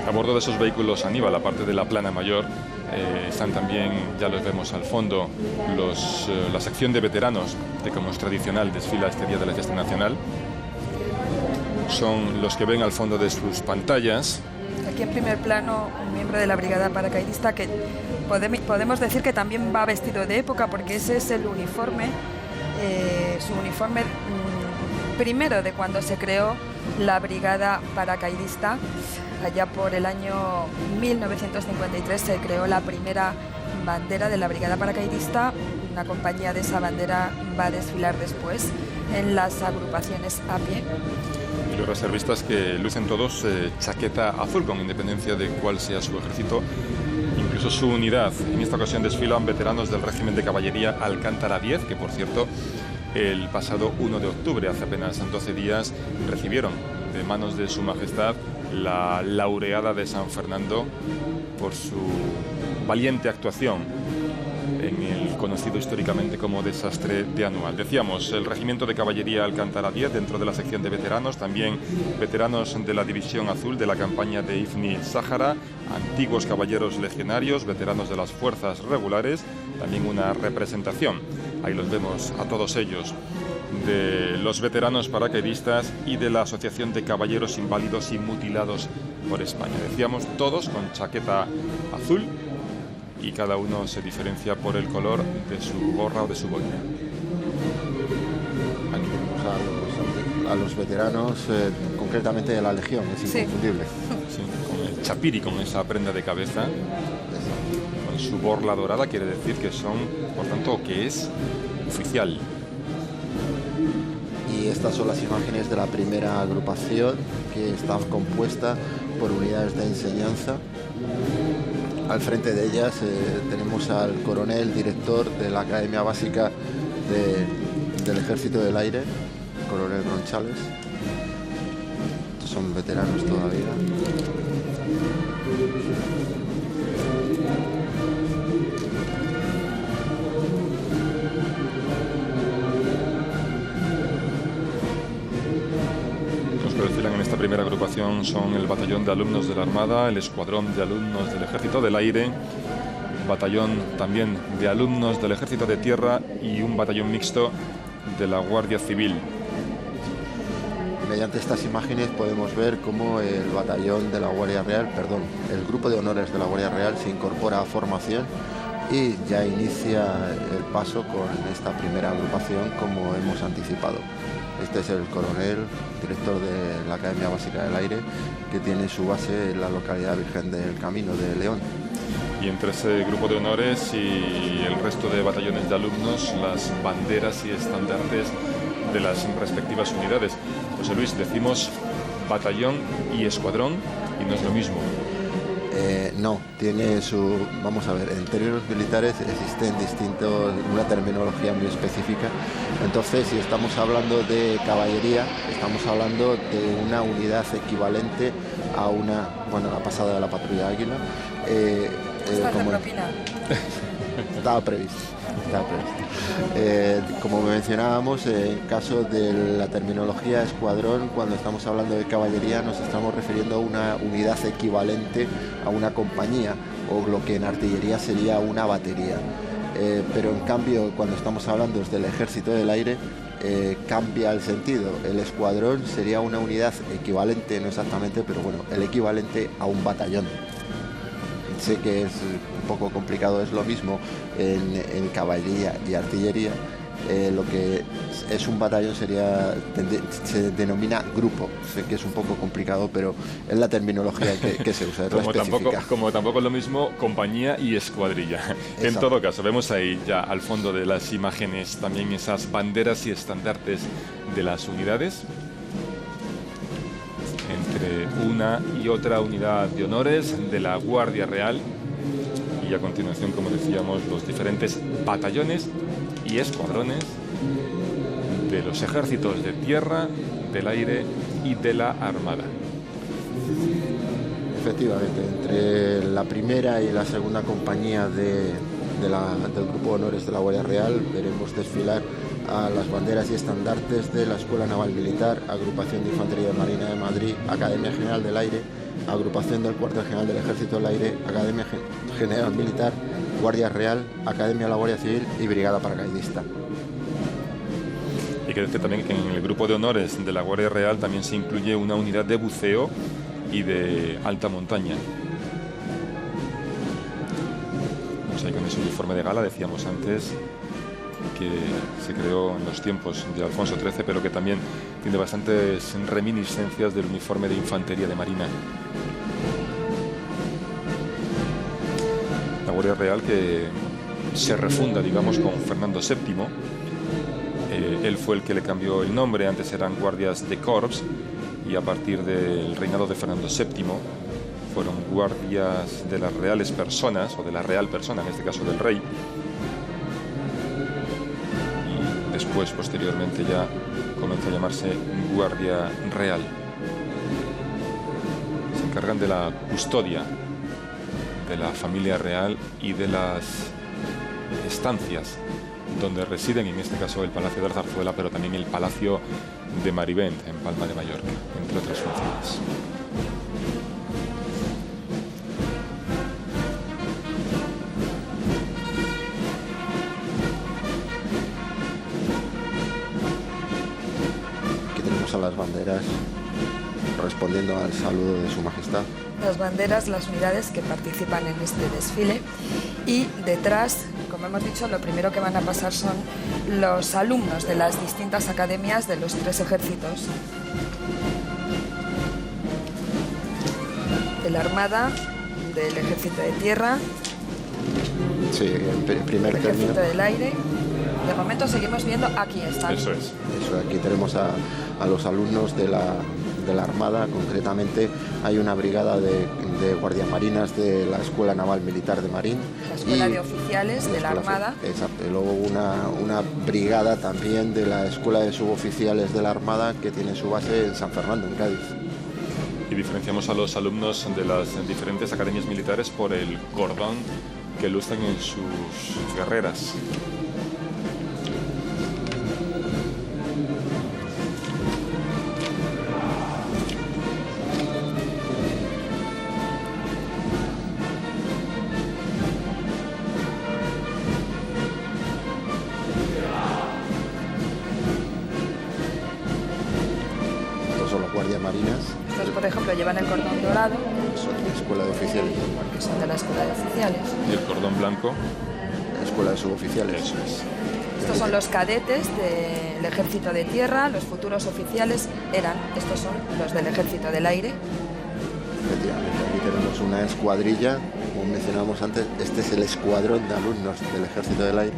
A bordo de esos vehículos Aníbal, aparte de la plana mayor, están también, ya los vemos al fondo, la sección de veteranos, que como es tradicional desfila este día de la fiesta nacional. Son los que ven al fondo de sus pantallas. Aquí en primer plano un miembro de la brigada paracaidista que podemos decir que también va vestido de época, porque ese es el uniforme, su uniforme primero de cuando se creó la brigada paracaidista. Allá por el año 1953 se creó la primera bandera de la brigada paracaidista. Una compañía de esa bandera va a desfilar después en las agrupaciones a pie. Y los reservistas que lucen todos chaqueta azul, con independencia de cuál sea su ejército, incluso su unidad. En esta ocasión desfilan veteranos del régimen de caballería Alcántara 10, que por cierto el pasado 1 de octubre, hace apenas 12 días, recibieron de manos de su majestad la laureada de San Fernando por su valiente actuación en el conocido históricamente como desastre de Anual. Decíamos, el regimiento de caballería Alcántara 10 dentro de la sección de veteranos, también veteranos de la división azul de la campaña de Ifni Sáhara, antiguos caballeros legionarios, veteranos de las fuerzas regulares, también una representación, ahí los vemos a todos ellos, de los veteranos paracaidistas y de la Asociación de Caballeros Inválidos y Mutilados por España. Decíamos, todos con chaqueta azul, y cada uno se diferencia por el color de su gorra o de su boina. Aquí tenemos a los veteranos, concretamente de la Legión, es inconfundible. Sí, con el chapiri, con esa prenda de cabeza, con su borla dorada, quiere decir que son, por tanto, que es oficial. Y estas son las imágenes de la primera agrupación, que está compuesta por unidades de enseñanza. Al frente de ellas tenemos al coronel director de la Academia Básica del Ejército del Aire, coronel Ronchales. Estos son veteranos todavía. En esta primera agrupación son el batallón de alumnos de la Armada, el escuadrón de alumnos del Ejército del Aire, batallón también de alumnos del Ejército de Tierra y un batallón mixto de la Guardia Civil. Mediante estas imágenes podemos ver cómo el batallón de la Guardia Real, el grupo de honores de la Guardia Real se incorpora a formación y ya inicia el paso con esta primera agrupación, como hemos anticipado. Este es el coronel, director de la Academia Básica del Aire, que tiene su base en la localidad Virgen del Camino de León. Y entre ese grupo de honores y el resto de batallones de alumnos, las banderas y estandartes de las respectivas unidades. José Luis, decimos batallón y escuadrón y no es lo mismo. No, tiene su... Vamos a ver, en términos militares existen una terminología muy específica. Entonces, si estamos hablando de caballería, estamos hablando de una unidad equivalente a una... Bueno, la pasada de la patrulla Águila. Estaba previsto. Como mencionábamos, en caso de la terminología escuadrón, cuando estamos hablando de caballería nos estamos refiriendo a una unidad equivalente a una compañía, o lo que en artillería sería una batería. Pero en cambio, cuando estamos hablando del Ejército del Aire, cambia el sentido. El escuadrón sería una unidad equivalente, no exactamente, pero bueno, el equivalente a un batallón. Sé que es un poco complicado, es lo mismo en caballería y artillería. Lo que es un batallón se denomina grupo. Sé que es un poco complicado, pero es la terminología que se usa, es la específica. Como tampoco es lo mismo compañía y escuadrilla. En todo caso, vemos ahí ya al fondo de las imágenes también esas banderas y estandartes de las unidades. entre una y otra unidad de honores de la Guardia Real y a continuación, como decíamos, los diferentes batallones y escuadrones de los ejércitos de tierra, del aire y de la armada. Efectivamente, entre la primera y la segunda compañía del Grupo de Honores de la Guardia Real veremos desfilar a las banderas y estandartes de la Escuela Naval Militar, Agrupación de Infantería de Marina de Madrid, Academia General del Aire, Agrupación del Cuartel General del Ejército del Aire, Academia General Militar, Guardia Real, Academia de la Guardia Civil y Brigada Paracaidista. Y que decir también que en el Grupo de Honores de la Guardia Real también se incluye una unidad de buceo y de alta montaña. Pues ahí con ese uniforme de gala, decíamos antes, que se creó en los tiempos de Alfonso XIII, pero que también tiene bastantes reminiscencias del uniforme de infantería de marina. La Guardia Real que se refunda, digamos, con Fernando VII. Él fue el que le cambió el nombre, antes eran guardias de corps, y a partir del reinado de Fernando VII fueron guardias de las reales personas, o de la real persona, en este caso del rey. Y después, posteriormente, ya comenzó a llamarse Guardia Real. Se encargan de la custodia de la familia real y de las estancias donde residen, en este caso el Palacio de la Zarzuela, pero también el Palacio de Marivent, en Palma de Mallorca, entre otras funciones. Aquí tenemos a las banderas respondiendo al saludo de Su Majestad. Las banderas, las unidades que participan en este desfile, y detrás, como hemos dicho, lo primero que van a pasar son los alumnos de las distintas academias de los tres ejércitos. De la Armada, del Ejército de Tierra, Sí, en primer del término. Ejército del Aire. De momento seguimos viendo, aquí están. Eso es. Eso, aquí tenemos a los alumnos de la Armada. Concretamente hay una brigada de guardiamarinas de la Escuela Naval Militar de Marín. La Escuela de Oficiales de la Armada. Exacto. Y luego una brigada también de la Escuela de Suboficiales de la Armada, que tiene su base en San Fernando, en Cádiz. Y diferenciamos a los alumnos de las diferentes academias militares por el cordón que lucen en sus guerreras. Estos son los guardiamarinas, Estos, por ejemplo, llevan el cordón dorado, son la Escuela de Oficiales, que son de la Escuela de Oficiales. Y el cordón blanco, Escuela de Suboficiales. eso es. Estos son los cadetes del Ejército de Tierra, los futuros oficiales estos son los del Ejército del Aire. Efectivamente, aquí tenemos una escuadrilla, como mencionábamos antes, este es el escuadrón de alumnos del Ejército del Aire,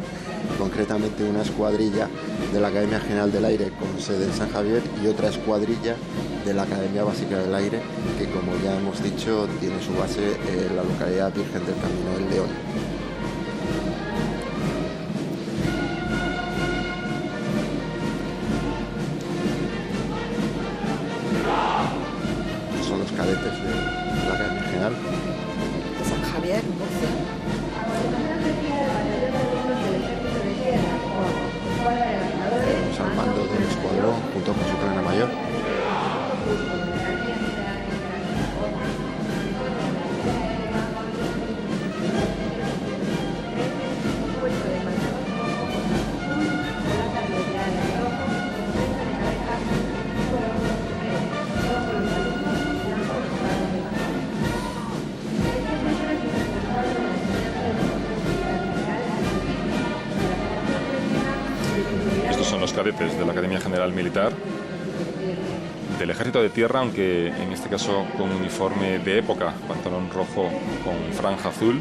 concretamente una escuadrilla de la Academia General del Aire con sede en San Javier y otra escuadrilla de la Academia Básica del Aire, que como ya hemos dicho tiene su base en la localidad Virgen del Camino del León. Son los cadetes de la Academia General. De San Javier, Murcia. Tenemos al mando del escuadrón junto con su plana mayor. Estos son los cadetes de la Academia General Militar del Ejército de Tierra, aunque en este caso con uniforme de época, pantalón rojo con franja azul.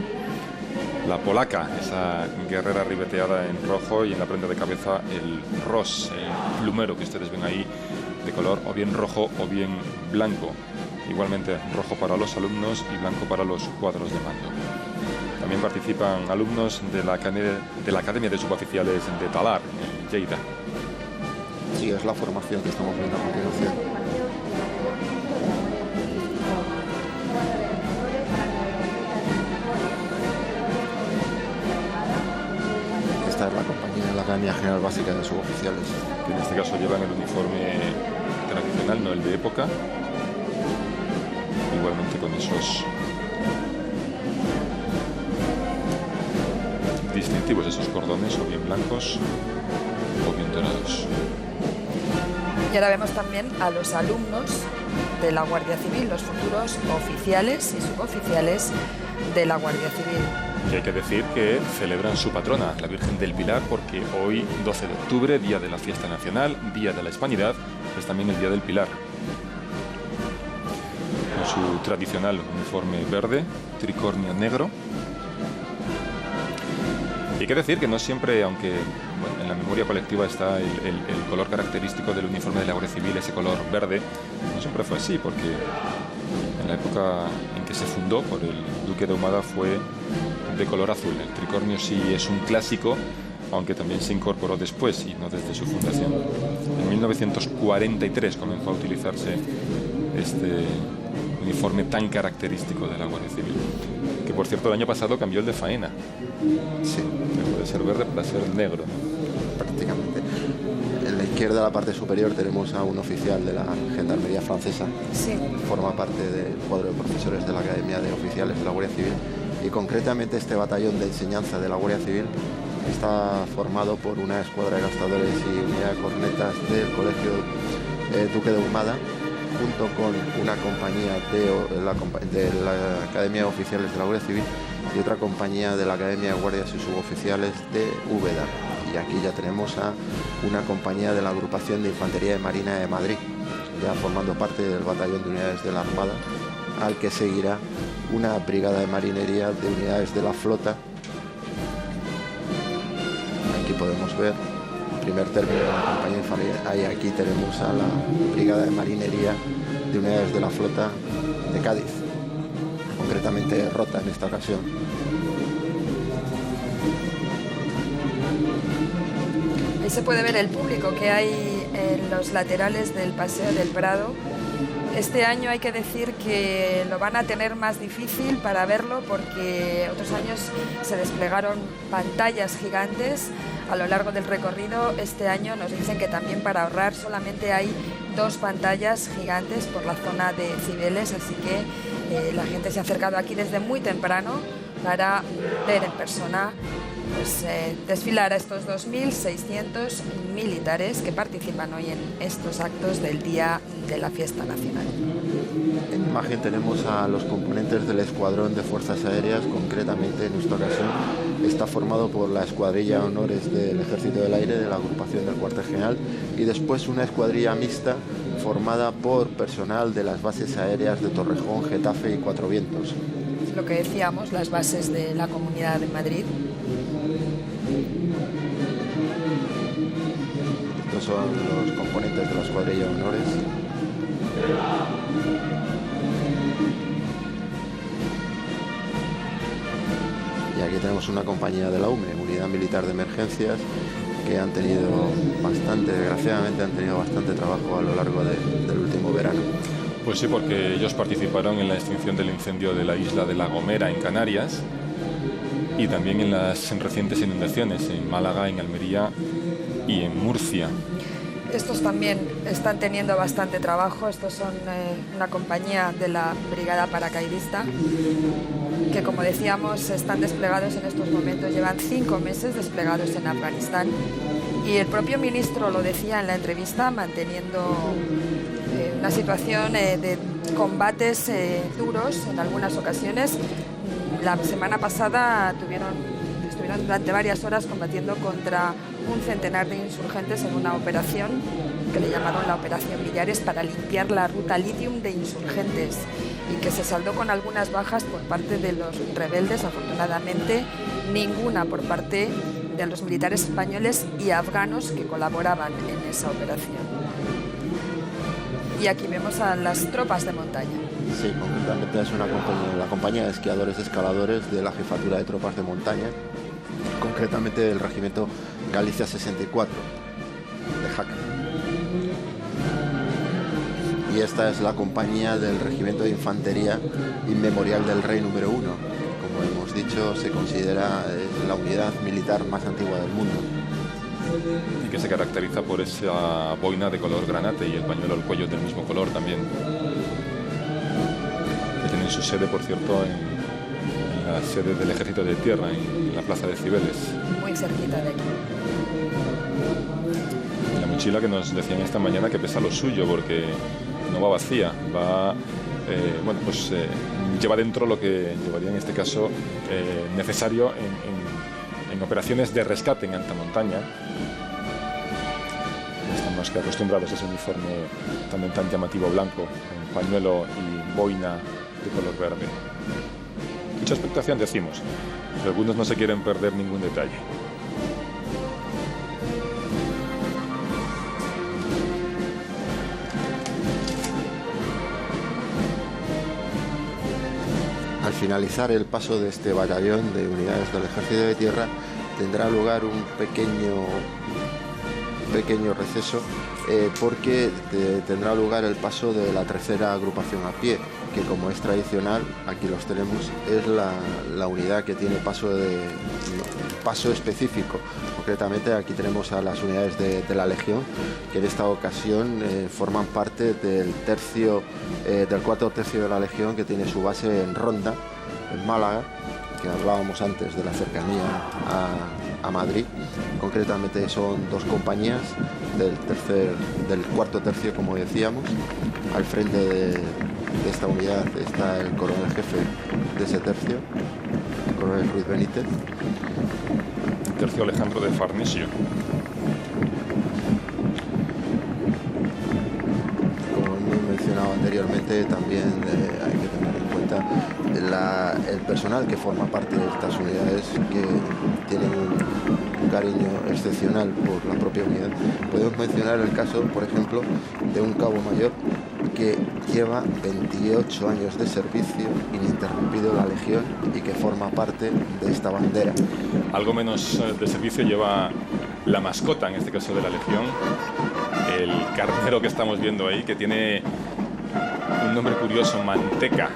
La polaca, esa guerrera ribeteada en rojo, y en la prenda de cabeza el ros, el plumero que ustedes ven ahí de color o bien rojo o bien blanco. Igualmente rojo para los alumnos y blanco para los cuadros de mando. También participan alumnos de la Academia de Suboficiales de Talar, en Lleida. Sí, es la formación que estamos viendo a continuación. Esta es la compañía de la Academia General Básica de Suboficiales. Que en este caso llevan el uniforme tradicional, no el de época. Igualmente con esos distintivos, esos cordones o bien blancos o bien dorados. Y ahora vemos también a los alumnos de la Guardia Civil, los futuros oficiales y suboficiales de la Guardia Civil. Y hay que decir que celebran su patrona, la Virgen del Pilar, porque hoy, 12 de octubre, día de la fiesta nacional, día de la Hispanidad, es también el día del Pilar. Con su tradicional uniforme verde, tricornio negro. Y hay que decir que no siempre, aunque bueno, en la memoria colectiva está el color característico del uniforme de la Guardia Civil, ese color verde, no siempre fue así, porque en la época en que se fundó por el Duque de Ahumada fue de color azul. El tricornio sí es un clásico, aunque también se incorporó después y no desde su fundación. En 1943 comenzó a utilizarse este uniforme tan característico de la Guardia Civil, que por cierto el año pasado cambió el de faena. Sí. Dejó de ser verde para ser negro, ¿no? Prácticamente. En la izquierda, la parte superior, tenemos a un oficial de la Gendarmería francesa. Sí. Forma parte del cuadro de profesores de la Academia de Oficiales de la Guardia Civil. Y concretamente este batallón de enseñanza de la Guardia Civil está formado por una escuadra de gastadores y unidad de cornetas del Colegio Duque de Ahumada, junto con una compañía de la Academia de Oficiales de la Guardia Civil y otra compañía de la Academia de Guardias y Suboficiales de Úbeda. Y aquí ya tenemos a una compañía de la Agrupación de Infantería de Marina de Madrid, ya formando parte del batallón de unidades de la Armada, al que seguirá una brigada de marinería de unidades de la flota. Aquí podemos ver el primer término de la compañía de infantería. Aquí tenemos a la brigada de marinería de unidades de la flota de Cádiz, concretamente Rota en esta ocasión. Ahí se puede ver el público que hay en los laterales del Paseo del Prado. Este año hay que decir que lo van a tener más difícil para verlo, porque otros años se desplegaron pantallas gigantes a lo largo del recorrido. Este año nos dicen que también para ahorrar solamente hay 2 pantallas gigantes por la zona de Cibeles, así que la gente se ha acercado aquí desde muy temprano para ver en persona pues, desfilar a estos 2.600 militares que participan hoy en estos actos del Día de la Fiesta Nacional. En imagen tenemos a los componentes del Escuadrón de Fuerzas Aéreas, concretamente en esta ocasión está formado por la Escuadrilla Honores del Ejército del Aire de la agrupación del Cuartel General y después una escuadrilla mixta formada por personal de las bases aéreas de Torrejón, Getafe y Cuatro Vientos. Es lo que decíamos, las bases de la Comunidad de Madrid. Estos son los componentes de la Escuadrilla Honores. Y aquí tenemos una compañía de la UME, Unidad Militar de Emergencias, que han tenido desgraciadamente han tenido bastante trabajo a lo largo del último verano. Pues sí, porque ellos participaron en la extinción del incendio de la isla de La Gomera en Canarias y también en las recientes inundaciones en Málaga, en Almería y en Murcia. Estos también están teniendo bastante trabajo. Estos son una compañía de la Brigada Paracaidista que, como decíamos, están desplegados en estos momentos. Llevan 5 meses desplegados en Afganistán y el propio ministro lo decía en la entrevista, manteniendo una situación de combates duros en algunas ocasiones. La semana pasada estuvieron durante varias horas combatiendo contra un centenar de insurgentes en una operación que le llamaron la Operación Millares para limpiar la ruta Litium de insurgentes y que se saldó con algunas bajas por parte de los rebeldes, afortunadamente ninguna por parte de los militares españoles y afganos que colaboraban en esa operación. y aquí vemos a las tropas de montaña. Sí, concretamente es la compañía de esquiadores escaladores de la Jefatura de Tropas de Montaña, concretamente del Regimiento Galicia 64 de Jaca. Y esta es la compañía del Regimiento de Infantería Inmemorial del Rey número 1. Como hemos dicho, se considera la unidad militar más antigua del mundo. Y que se caracteriza por esa boina de color granate y el pañuelo al cuello del mismo color también. Que tienen su sede, por cierto, en la sede del Ejército de Tierra, en la Plaza de Cibeles. Muy cerquita de aquí. Y la mochila que nos decían esta mañana que pesa lo suyo, porque no va vacía, va... lleva dentro lo que llevaría en este caso necesario en operaciones de rescate en alta montaña. Están más que acostumbrados a ese uniforme también tan llamativo blanco, con pañuelo y boina de color verde. Mucha expectación, decimos, pero algunos no se quieren perder ningún detalle. Al finalizar el paso de este batallón de unidades del Ejército de Tierra, tendrá lugar un pequeño receso porque tendrá lugar el paso de la tercera agrupación a pie, que como es tradicional, aquí los tenemos, es la unidad que tiene paso específico. Concretamente aquí tenemos a las unidades de la Legión, que en esta ocasión forman parte del cuarto tercio de la Legión, que tiene su base en Ronda, en Málaga, que hablábamos antes de la cercanía a Madrid. Concretamente son dos compañías del cuarto tercio, como decíamos. Al frente de esta unidad está el coronel jefe de ese tercio, el coronel Ruiz Benítez. Tercio Alejandro de Farnesio. Como hemos mencionado anteriormente, también hay que tener en cuenta el personal que forma parte de estas unidades, que tienen un cariño excepcional por la propia unidad. Podemos mencionar el caso, por ejemplo, de un cabo mayor que lleva 28 años de servicio ininterrumpido en la Legión y que forma parte de esta bandera. Algo menos de servicio lleva la mascota, en este caso de la Legión, el carnero que estamos viendo ahí, que tiene un nombre curioso, Manteca,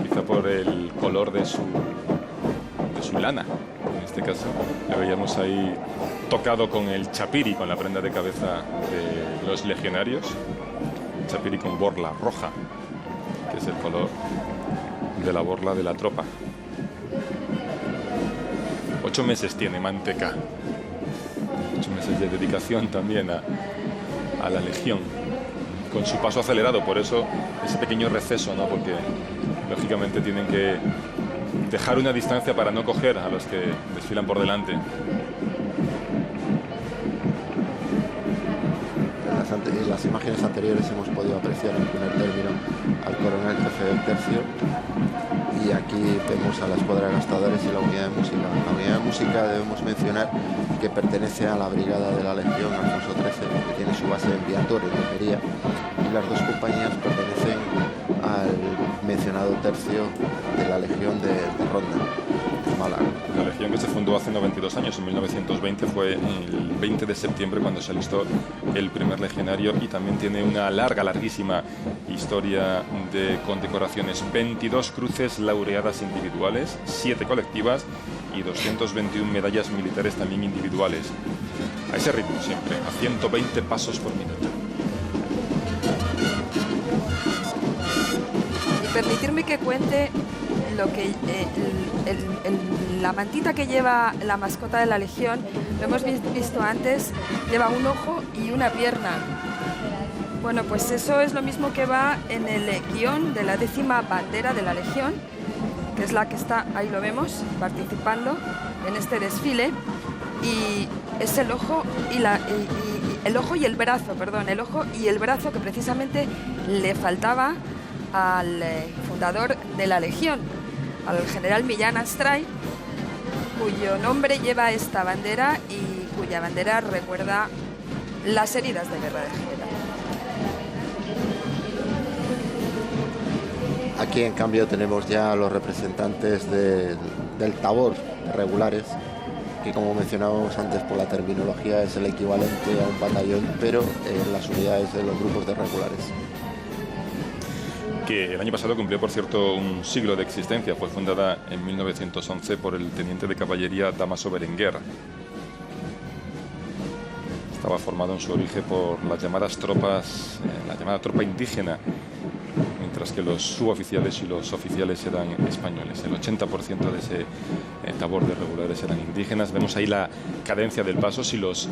quizá por el color de su lana. En este caso lo veíamos ahí tocado con el chapiri, con la prenda de cabeza de los legionarios, chapiri con borla roja, que es el color de la borla de la tropa. 8 meses tiene Manteca, 8 meses de dedicación también a la Legión, con su paso acelerado, por eso ese pequeño receso, ¿no? Porque lógicamente tienen que dejar una distancia para no coger a los que desfilan por delante. En las imágenes anteriores hemos podido apreciar en primer término al coronel jefe del tercio, y aquí vemos a la escuadra de gastadores y la unidad de música. La unidad de música debemos mencionar que pertenece a la brigada de la Legión Alfonso XIII, que tiene su base en Viator, en Almería, y las dos compañías pertenecen al mencionado tercio de la Legión de Ronda, en Málaga. La Legión, que se fundó hace 92 años, en 1920, fue el 20 de septiembre cuando se alistó el primer legionario, y también tiene una larguísima historia de condecoraciones: 22 cruces laureadas individuales, 7 colectivas y 221 medallas militares también individuales. A ese ritmo siempre, a 120 pasos por minuto. Y permitirme que cuente lo que la mantita que lleva la mascota de la Legión, lo hemos visto antes, lleva un ojo y una pierna. Bueno, pues eso es lo mismo que va en el guión de la 10ª bandera de la Legión, que es la que está, ahí lo vemos, participando en este desfile, y es el ojo y el ojo y el brazo, perdón, el ojo y el brazo que precisamente le faltaba al fundador de la Legión, al general Millán Astray, cuyo nombre lleva esta bandera y cuya bandera recuerda las heridas de guerra de Génova. Aquí en cambio tenemos ya a los representantes del tabor de regulares, que como mencionábamos antes por la terminología es el equivalente a un batallón, pero en las unidades de los grupos de regulares. Que el año pasado cumplió, por cierto, un siglo de existencia. Fue fundada en 1911 por el teniente de caballería Dámaso Berenguer. Estaba formado en su origen por las llamadas tropas, la llamada tropa indígena, mientras que los suboficiales y los oficiales eran españoles. El 80% de ese tabor de regulares eran indígenas. Vemos ahí la cadencia del paso. Si los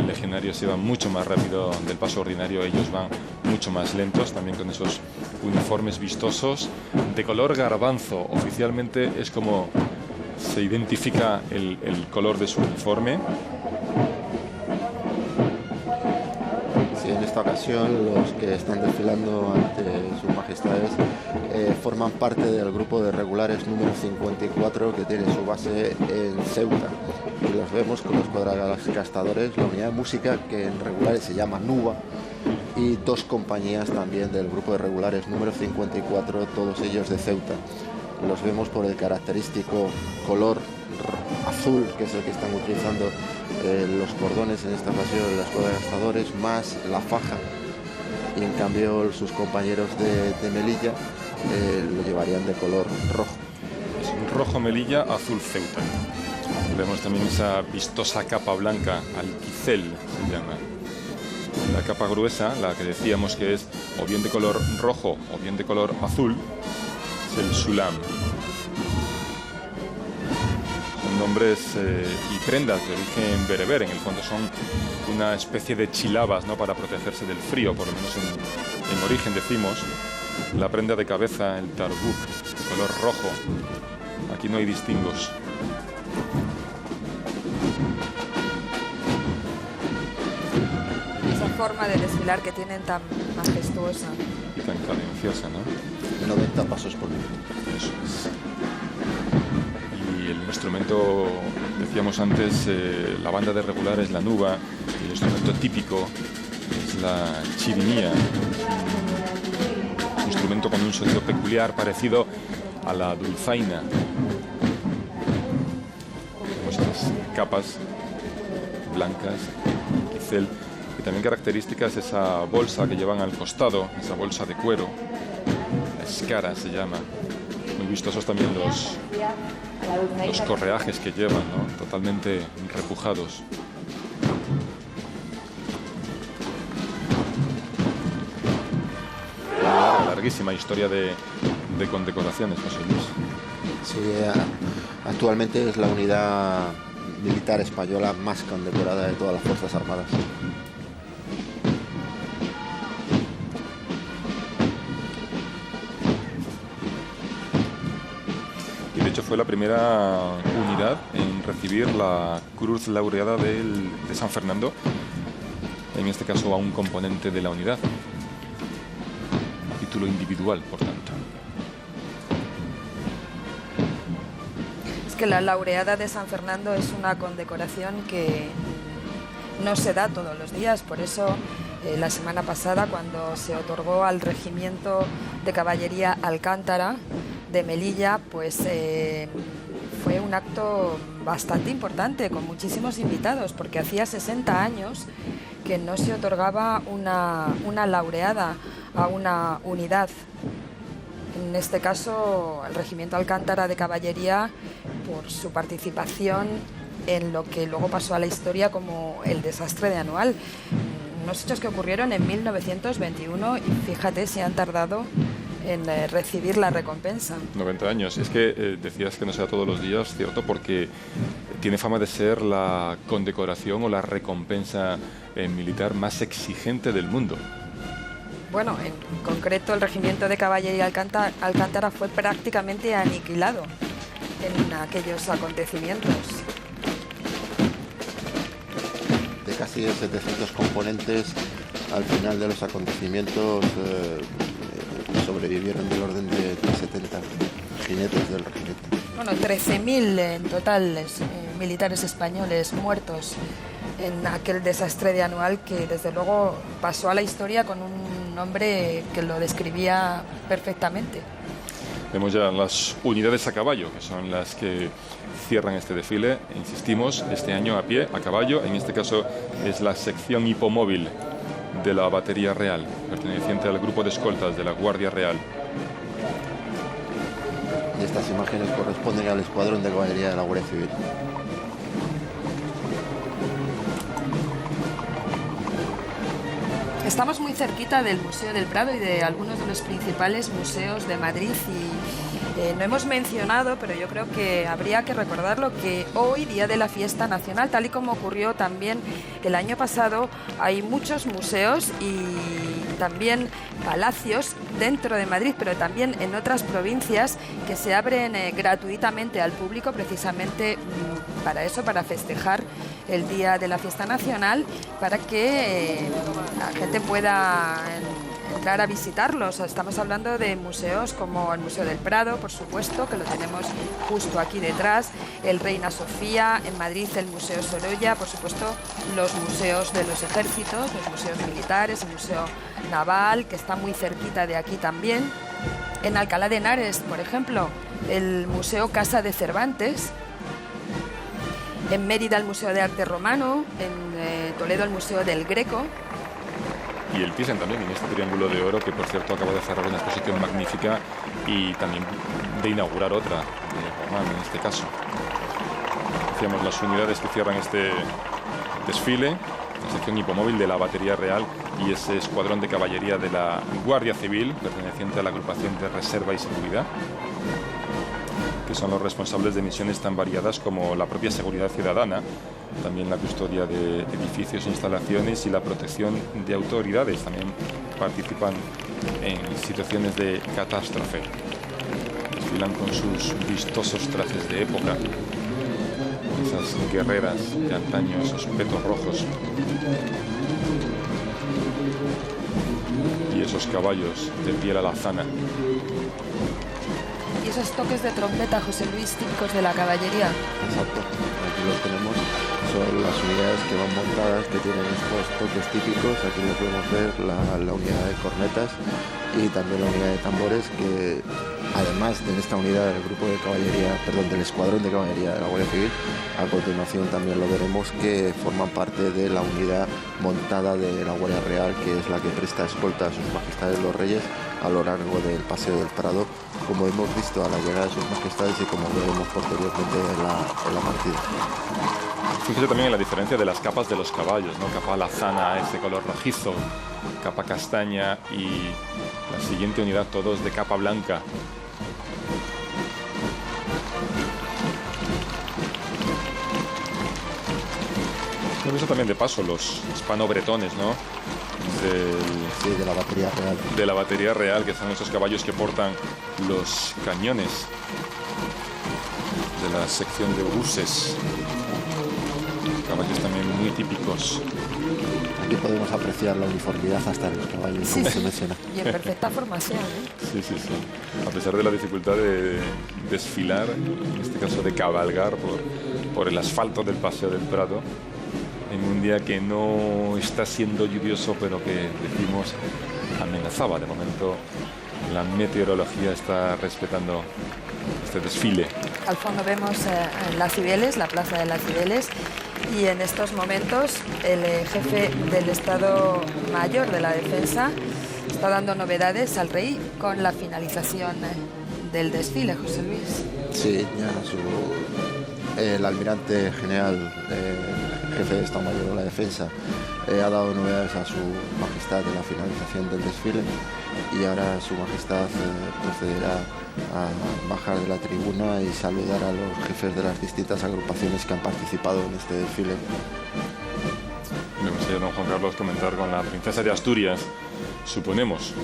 legionarios iban mucho más rápido del paso ordinario, ellos van mucho más lentos, también con esos uniformes vistosos de color garbanzo. Oficialmente es como se identifica el color de su uniforme. Sí, en esta ocasión los que están desfilando ante sus majestades forman parte del grupo de regulares número 54, que tiene su base en Ceuta. Y los vemos con los cuadragastadores, la unidad de música, que en regulares se llama Nuba, y dos compañías también del grupo de regulares número 54, todos ellos de Ceuta. Los vemos por el característico color azul, que es el que están utilizando los cordones en esta ocasión de los cuadragastadores, más la faja, y en cambio sus compañeros de Melilla lo llevarían de color rojo. Es un rojo Melilla, azul Ceuta. Vemos también esa vistosa capa blanca, alquicel se llama. La capa gruesa, la que decíamos que es o bien de color rojo o bien de color azul, es el sulam. Son nombres y prendas de origen bereber. En el fondo son una especie de chilabas, ¿no?, para protegerse del frío, por lo menos en origen decimos. La prenda de cabeza, el tarbuk, de color rojo. Aquí no hay distingos. Esa forma de desfilar que tienen tan majestuosa. Y tan cadenciosa, ¿no? 90 pasos por minuto. Eso es. Y el instrumento, decíamos antes, la banda de regulares, la nuba, y el instrumento típico es la chirimía. Un instrumento con un sonido peculiar, parecido a la dulzaina. Vemos estas capas blancas, quicel, y también características esa bolsa que llevan al costado, esa bolsa de cuero, la escara se llama. Muy vistosos también los correajes que llevan, ¿no?, totalmente repujados. Una larguísima historia de condecoraciones, José Luis. Sí, actualmente es la unidad militar española más condecorada de todas las Fuerzas Armadas. Y de hecho fue la primera unidad en recibir la Cruz Laureada de San Fernando, en este caso a un componente de la unidad. Título individual, por tanto. Es que la Laureada de San Fernando es una condecoración que no se da todos los días, por eso la semana pasada, cuando se otorgó al Regimiento de Caballería Alcántara de Melilla, pues fue un acto bastante importante, con muchísimos invitados, porque hacía 60 años que no se otorgaba una laureada a una unidad. En este caso, el Regimiento Alcántara de Caballería, por su participación en lo que luego pasó a la historia como el desastre de Anual. Unos hechos que ocurrieron en 1921 y fíjate si han tardado en recibir la recompensa. 90 años. Es que decías que no sea todos los días, ¿cierto? Porque tiene fama de ser la condecoración o la recompensa militar más exigente del mundo. Bueno, en concreto el Regimiento de Caballería Alcántara fue prácticamente aniquilado en aquellos acontecimientos. De casi 700 componentes, al final de los acontecimientos sobrevivieron del orden de 70 jinetes del regimiento. Bueno, 13.000 en total militares españoles muertos en aquel desastre de Anual, que desde luego pasó a la historia con un nombre que lo describía perfectamente. Vemos ya las unidades a caballo, que son las que cierran este desfile. Insistimos, este año a pie, a caballo. En este caso es la sección hipomóvil de la Batería Real, perteneciente al grupo de escoltas de la Guardia Real. Y estas imágenes corresponden al escuadrón de caballería de la Guardia Civil. Estamos muy cerquita del Museo del Prado y de algunos de los principales museos de Madrid y no hemos mencionado, pero yo creo que habría que recordarlo, que hoy, Día de la Fiesta Nacional, tal y como ocurrió también el año pasado, hay muchos museos y también palacios dentro de Madrid, pero también en otras provincias que se abren gratuitamente al público precisamente para eso, para festejar el Día de la Fiesta Nacional, para que la gente pueda entrar a visitarlos. Estamos hablando de museos como el Museo del Prado, por supuesto, que lo tenemos justo aquí detrás, el Reina Sofía, en Madrid el Museo Sorolla, por supuesto los museos de los ejércitos, los museos militares, el Museo Naval, que está muy cerquita de aquí también. En Alcalá de Henares, por ejemplo, el Museo Casa de Cervantes. En Mérida el Museo de Arte Romano, en Toledo el Museo del Greco. Y el Thyssen también, en este Triángulo de Oro, que por cierto acaba de cerrar una exposición magnífica y también de inaugurar otra, de Román en este caso. Decíamos las unidades que cierran este desfile, la sección hipomóvil de la Batería Real y ese escuadrón de caballería de la Guardia Civil, perteneciente a la agrupación de Reserva y Seguridad, que son los responsables de misiones tan variadas como la propia seguridad ciudadana, también la custodia de edificios e instalaciones y la protección de autoridades. También participan en situaciones de catástrofe. Desfilan con sus vistosos trajes de época, esas guerreras de antaño, esos petos rojos y esos caballos de piel alazana. Y esos toques de trompeta, José Luis, típicos de la caballería. Exacto, aquí los tenemos, son las unidades que van montadas, que tienen estos toques típicos. Aquí lo podemos ver, la unidad de cornetas y también la unidad de tambores, que además de esta unidad del grupo de caballería, perdón, del escuadrón de caballería de la Guardia Civil, a continuación también lo veremos, que forman parte de la unidad montada de la Guardia Real, que es la que presta escolta a sus majestades los reyes a lo largo del Paseo del Prado, como hemos visto a la llegada de sus majestades y como veremos posteriormente en la partida. Fíjese también en la diferencia de las capas de los caballos, ¿no? Capa alazana, ese color rojizo, capa castaña y la siguiente unidad todos de capa blanca. Hemos visto también de paso los hispano-bretones, ¿no? Sí, de la Batería Real. De la Batería Real, que son esos caballos que portan los cañones de la sección de obuses. Caballos también muy típicos. Aquí podemos apreciar la uniformidad hasta en los caballos, como se menciona. Y en perfecta formación, ¿eh? Sí, sí, sí. A pesar de la dificultad de desfilar, en este caso de cabalgar por el asfalto del Paseo del Prado, en un día que no está siendo lluvioso, pero que decimos amenazaba. De momento la meteorología está respetando este desfile. Al fondo vemos las Cibeles, la Plaza de las Cibeles, y en estos momentos el jefe del Estado Mayor de la Defensa está dando novedades al rey con la finalización del desfile, José Luis. Sí, ya el almirante general, jefe de Estado Mayor de la Defensa, ha dado novedades a su majestad de la finalización del desfile, y ahora su majestad procederá a bajar de la tribuna y saludar a los jefes de las distintas agrupaciones que han participado en este desfile. Me gustaría, don Juan Carlos, comentar con la princesa de Asturias, suponemos,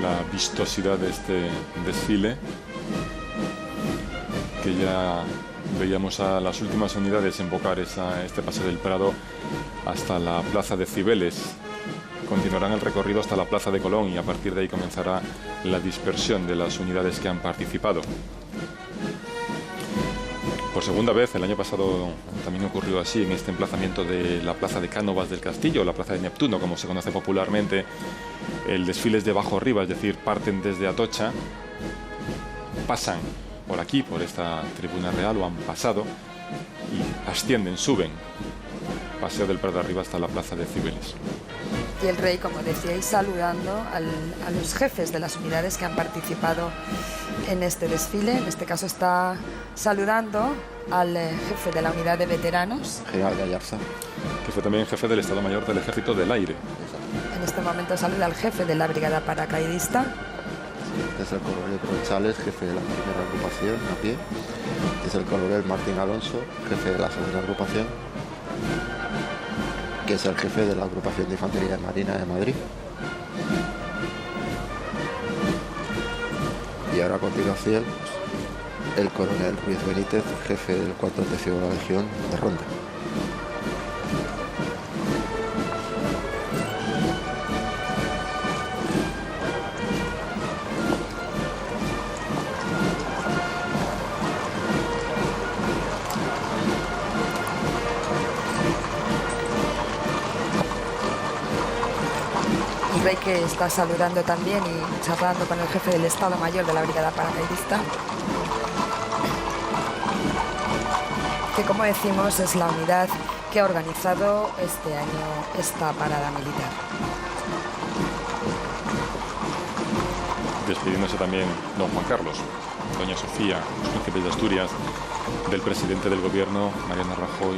la vistosidad de este desfile, que ya veíamos a las últimas unidades embocar este Paseo del Prado hasta la Plaza de Cibeles. Continuarán el recorrido hasta la Plaza de Colón y a partir de ahí comenzará la dispersión de las unidades que han participado. Por segunda vez, el año pasado también ocurrió así, en este emplazamiento de la Plaza de Cánovas del Castillo, la Plaza de Neptuno, como se conoce popularmente. El desfile es de abajo arriba, es decir, parten desde Atocha pasan por aquí, por esta tribuna real, o han pasado y ascienden, suben Paseo del Prado arriba hasta la plaza de Cibeles. Y el rey, como decíais, saludando a los jefes de las unidades que han participado en este desfile. En este caso está saludando al jefe de la unidad de veteranos, General de Ayarza, que fue también jefe del Estado Mayor del Ejército del Aire. en este momento saluda al jefe de la brigada paracaidista, es el coronel Provenzales, jefe de la primera agrupación a pie, es el coronel Martín Alonso, jefe de la segunda agrupación, que es el jefe de la agrupación de infantería de Marina de Madrid. Y ahora a continuación el coronel Ruiz Benítez, jefe del 4º de la Legión de Ronda. el rey que está saludando también y charlando con el jefe del Estado Mayor de la brigada paracaidista, que, como decimos, es la unidad que ha organizado este año esta parada militar. Despidiéndose también don Juan Carlos, doña Sofía, los príncipes de Asturias, del presidente del gobierno, Mariano Rajoy,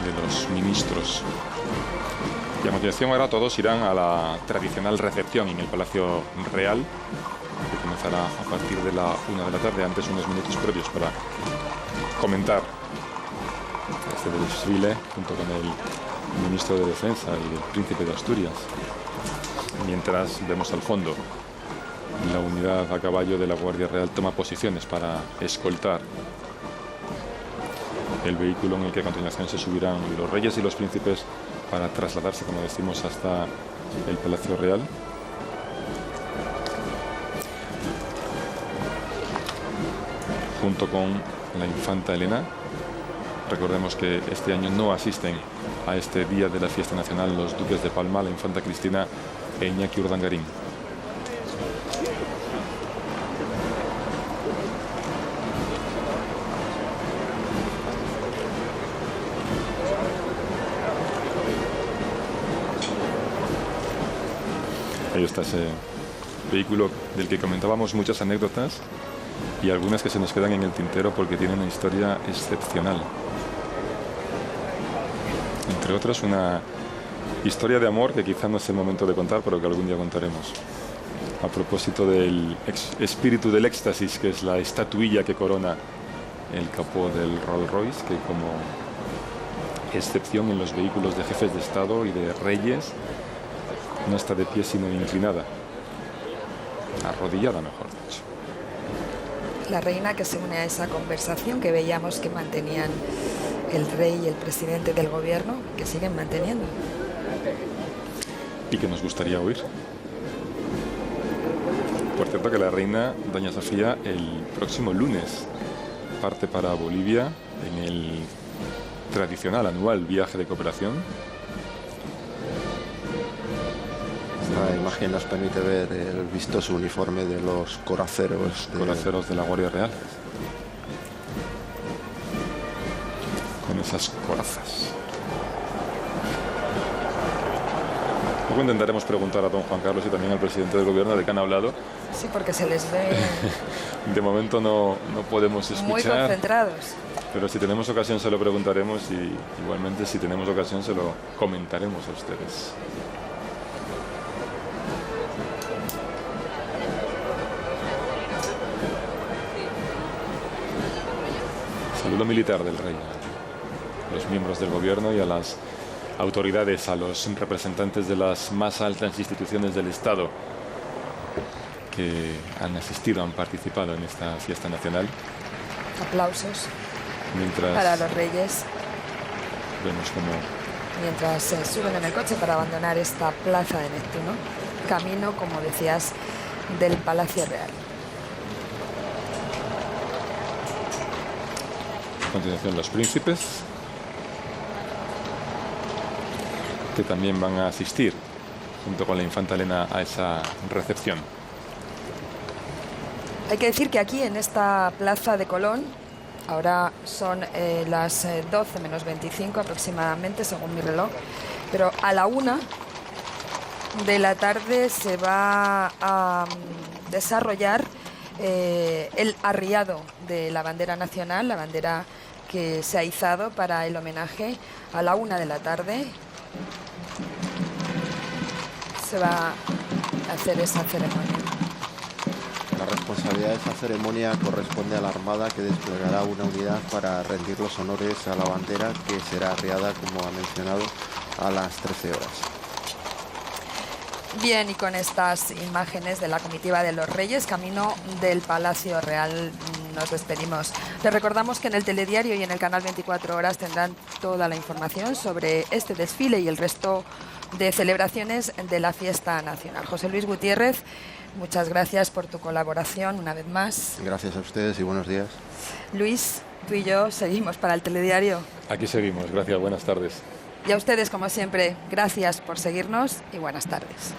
de los ministros. Y a continuación ahora todos irán a la tradicional recepción en el Palacio Real, que comenzará a partir de la 1 de la tarde, antes unos minutos previos para comentar este desfile junto con el ministro de Defensa y el príncipe de Asturias. Mientras vemos al fondo la unidad a caballo de la Guardia Real toma posiciones para escoltar el vehículo en el que a continuación se subirán los reyes y los príncipes para trasladarse, como decimos, hasta el Palacio Real. Junto con la infanta Elena. Recordemos que este año no asisten a este día de la fiesta nacional los duques de Palma, la infanta Cristina e Iñaki Urdangarín. Ahí está ese vehículo del que comentábamos muchas anécdotas y algunas que se nos quedan en el tintero porque tiene una historia excepcional. Entre otras, una historia de amor que quizá no es el momento de contar, pero que algún día contaremos. A propósito del espíritu del éxtasis, que es la estatuilla que corona el capó del Rolls Royce, que como excepción en los vehículos de jefes de Estado y de reyes no está de pie sino inclinada, arrodillada mejor dicho. La reina que se une a esa conversación que veíamos que mantenían el rey y el presidente del gobierno, que siguen manteniendo. Y que nos gustaría oír. Por cierto que la reina, doña Sofía, el próximo lunes parte para Bolivia en el tradicional anual viaje de cooperación. La imagen nos permite ver el vistoso uniforme de los coraceros de la Guardia Real. Con esas corazas. Luego intentaremos preguntar a don Juan Carlos y también al presidente del gobierno de qué han hablado. Sí, porque se les ve de momento no podemos escuchar. Muy concentrados. Pero si tenemos ocasión se lo preguntaremos y igualmente si tenemos ocasión se lo comentaremos a ustedes. Saludo militar del rey a los miembros del gobierno y a las autoridades, a los representantes de las más altas instituciones del Estado que han asistido, han participado en esta fiesta nacional. Aplausos mientras para los reyes. Vemos cómo mientras se suben en el coche para abandonar esta plaza de Neptuno, camino, como decías, del Palacio Real. A continuación los príncipes, que también van a asistir junto con la infanta Elena a esa recepción. Hay que decir que aquí en esta plaza de Colón, ahora son las 12 menos 25 aproximadamente, según mi reloj, pero a la 1 de la tarde se va a desarrollar el arriado de la bandera nacional, la bandera que se ha izado para el homenaje. A la 1 de la tarde se va a hacer esa ceremonia. La responsabilidad de esa ceremonia corresponde a la Armada, que desplegará una unidad para rendir los honores a la bandera, que será arriada, como ha mencionado, a las 13 horas. Bien, y con estas imágenes de la comitiva de los Reyes, camino del Palacio Real, nos despedimos. Les recordamos que en el telediario y en el canal 24 horas tendrán toda la información sobre este desfile y el resto de celebraciones de la fiesta nacional. José Luis Gutiérrez, muchas gracias por tu colaboración una vez más. Gracias a ustedes y buenos días. Luis, tú y yo seguimos para el telediario. Aquí seguimos, gracias, buenas tardes. Y a ustedes, como siempre, gracias por seguirnos y buenas tardes.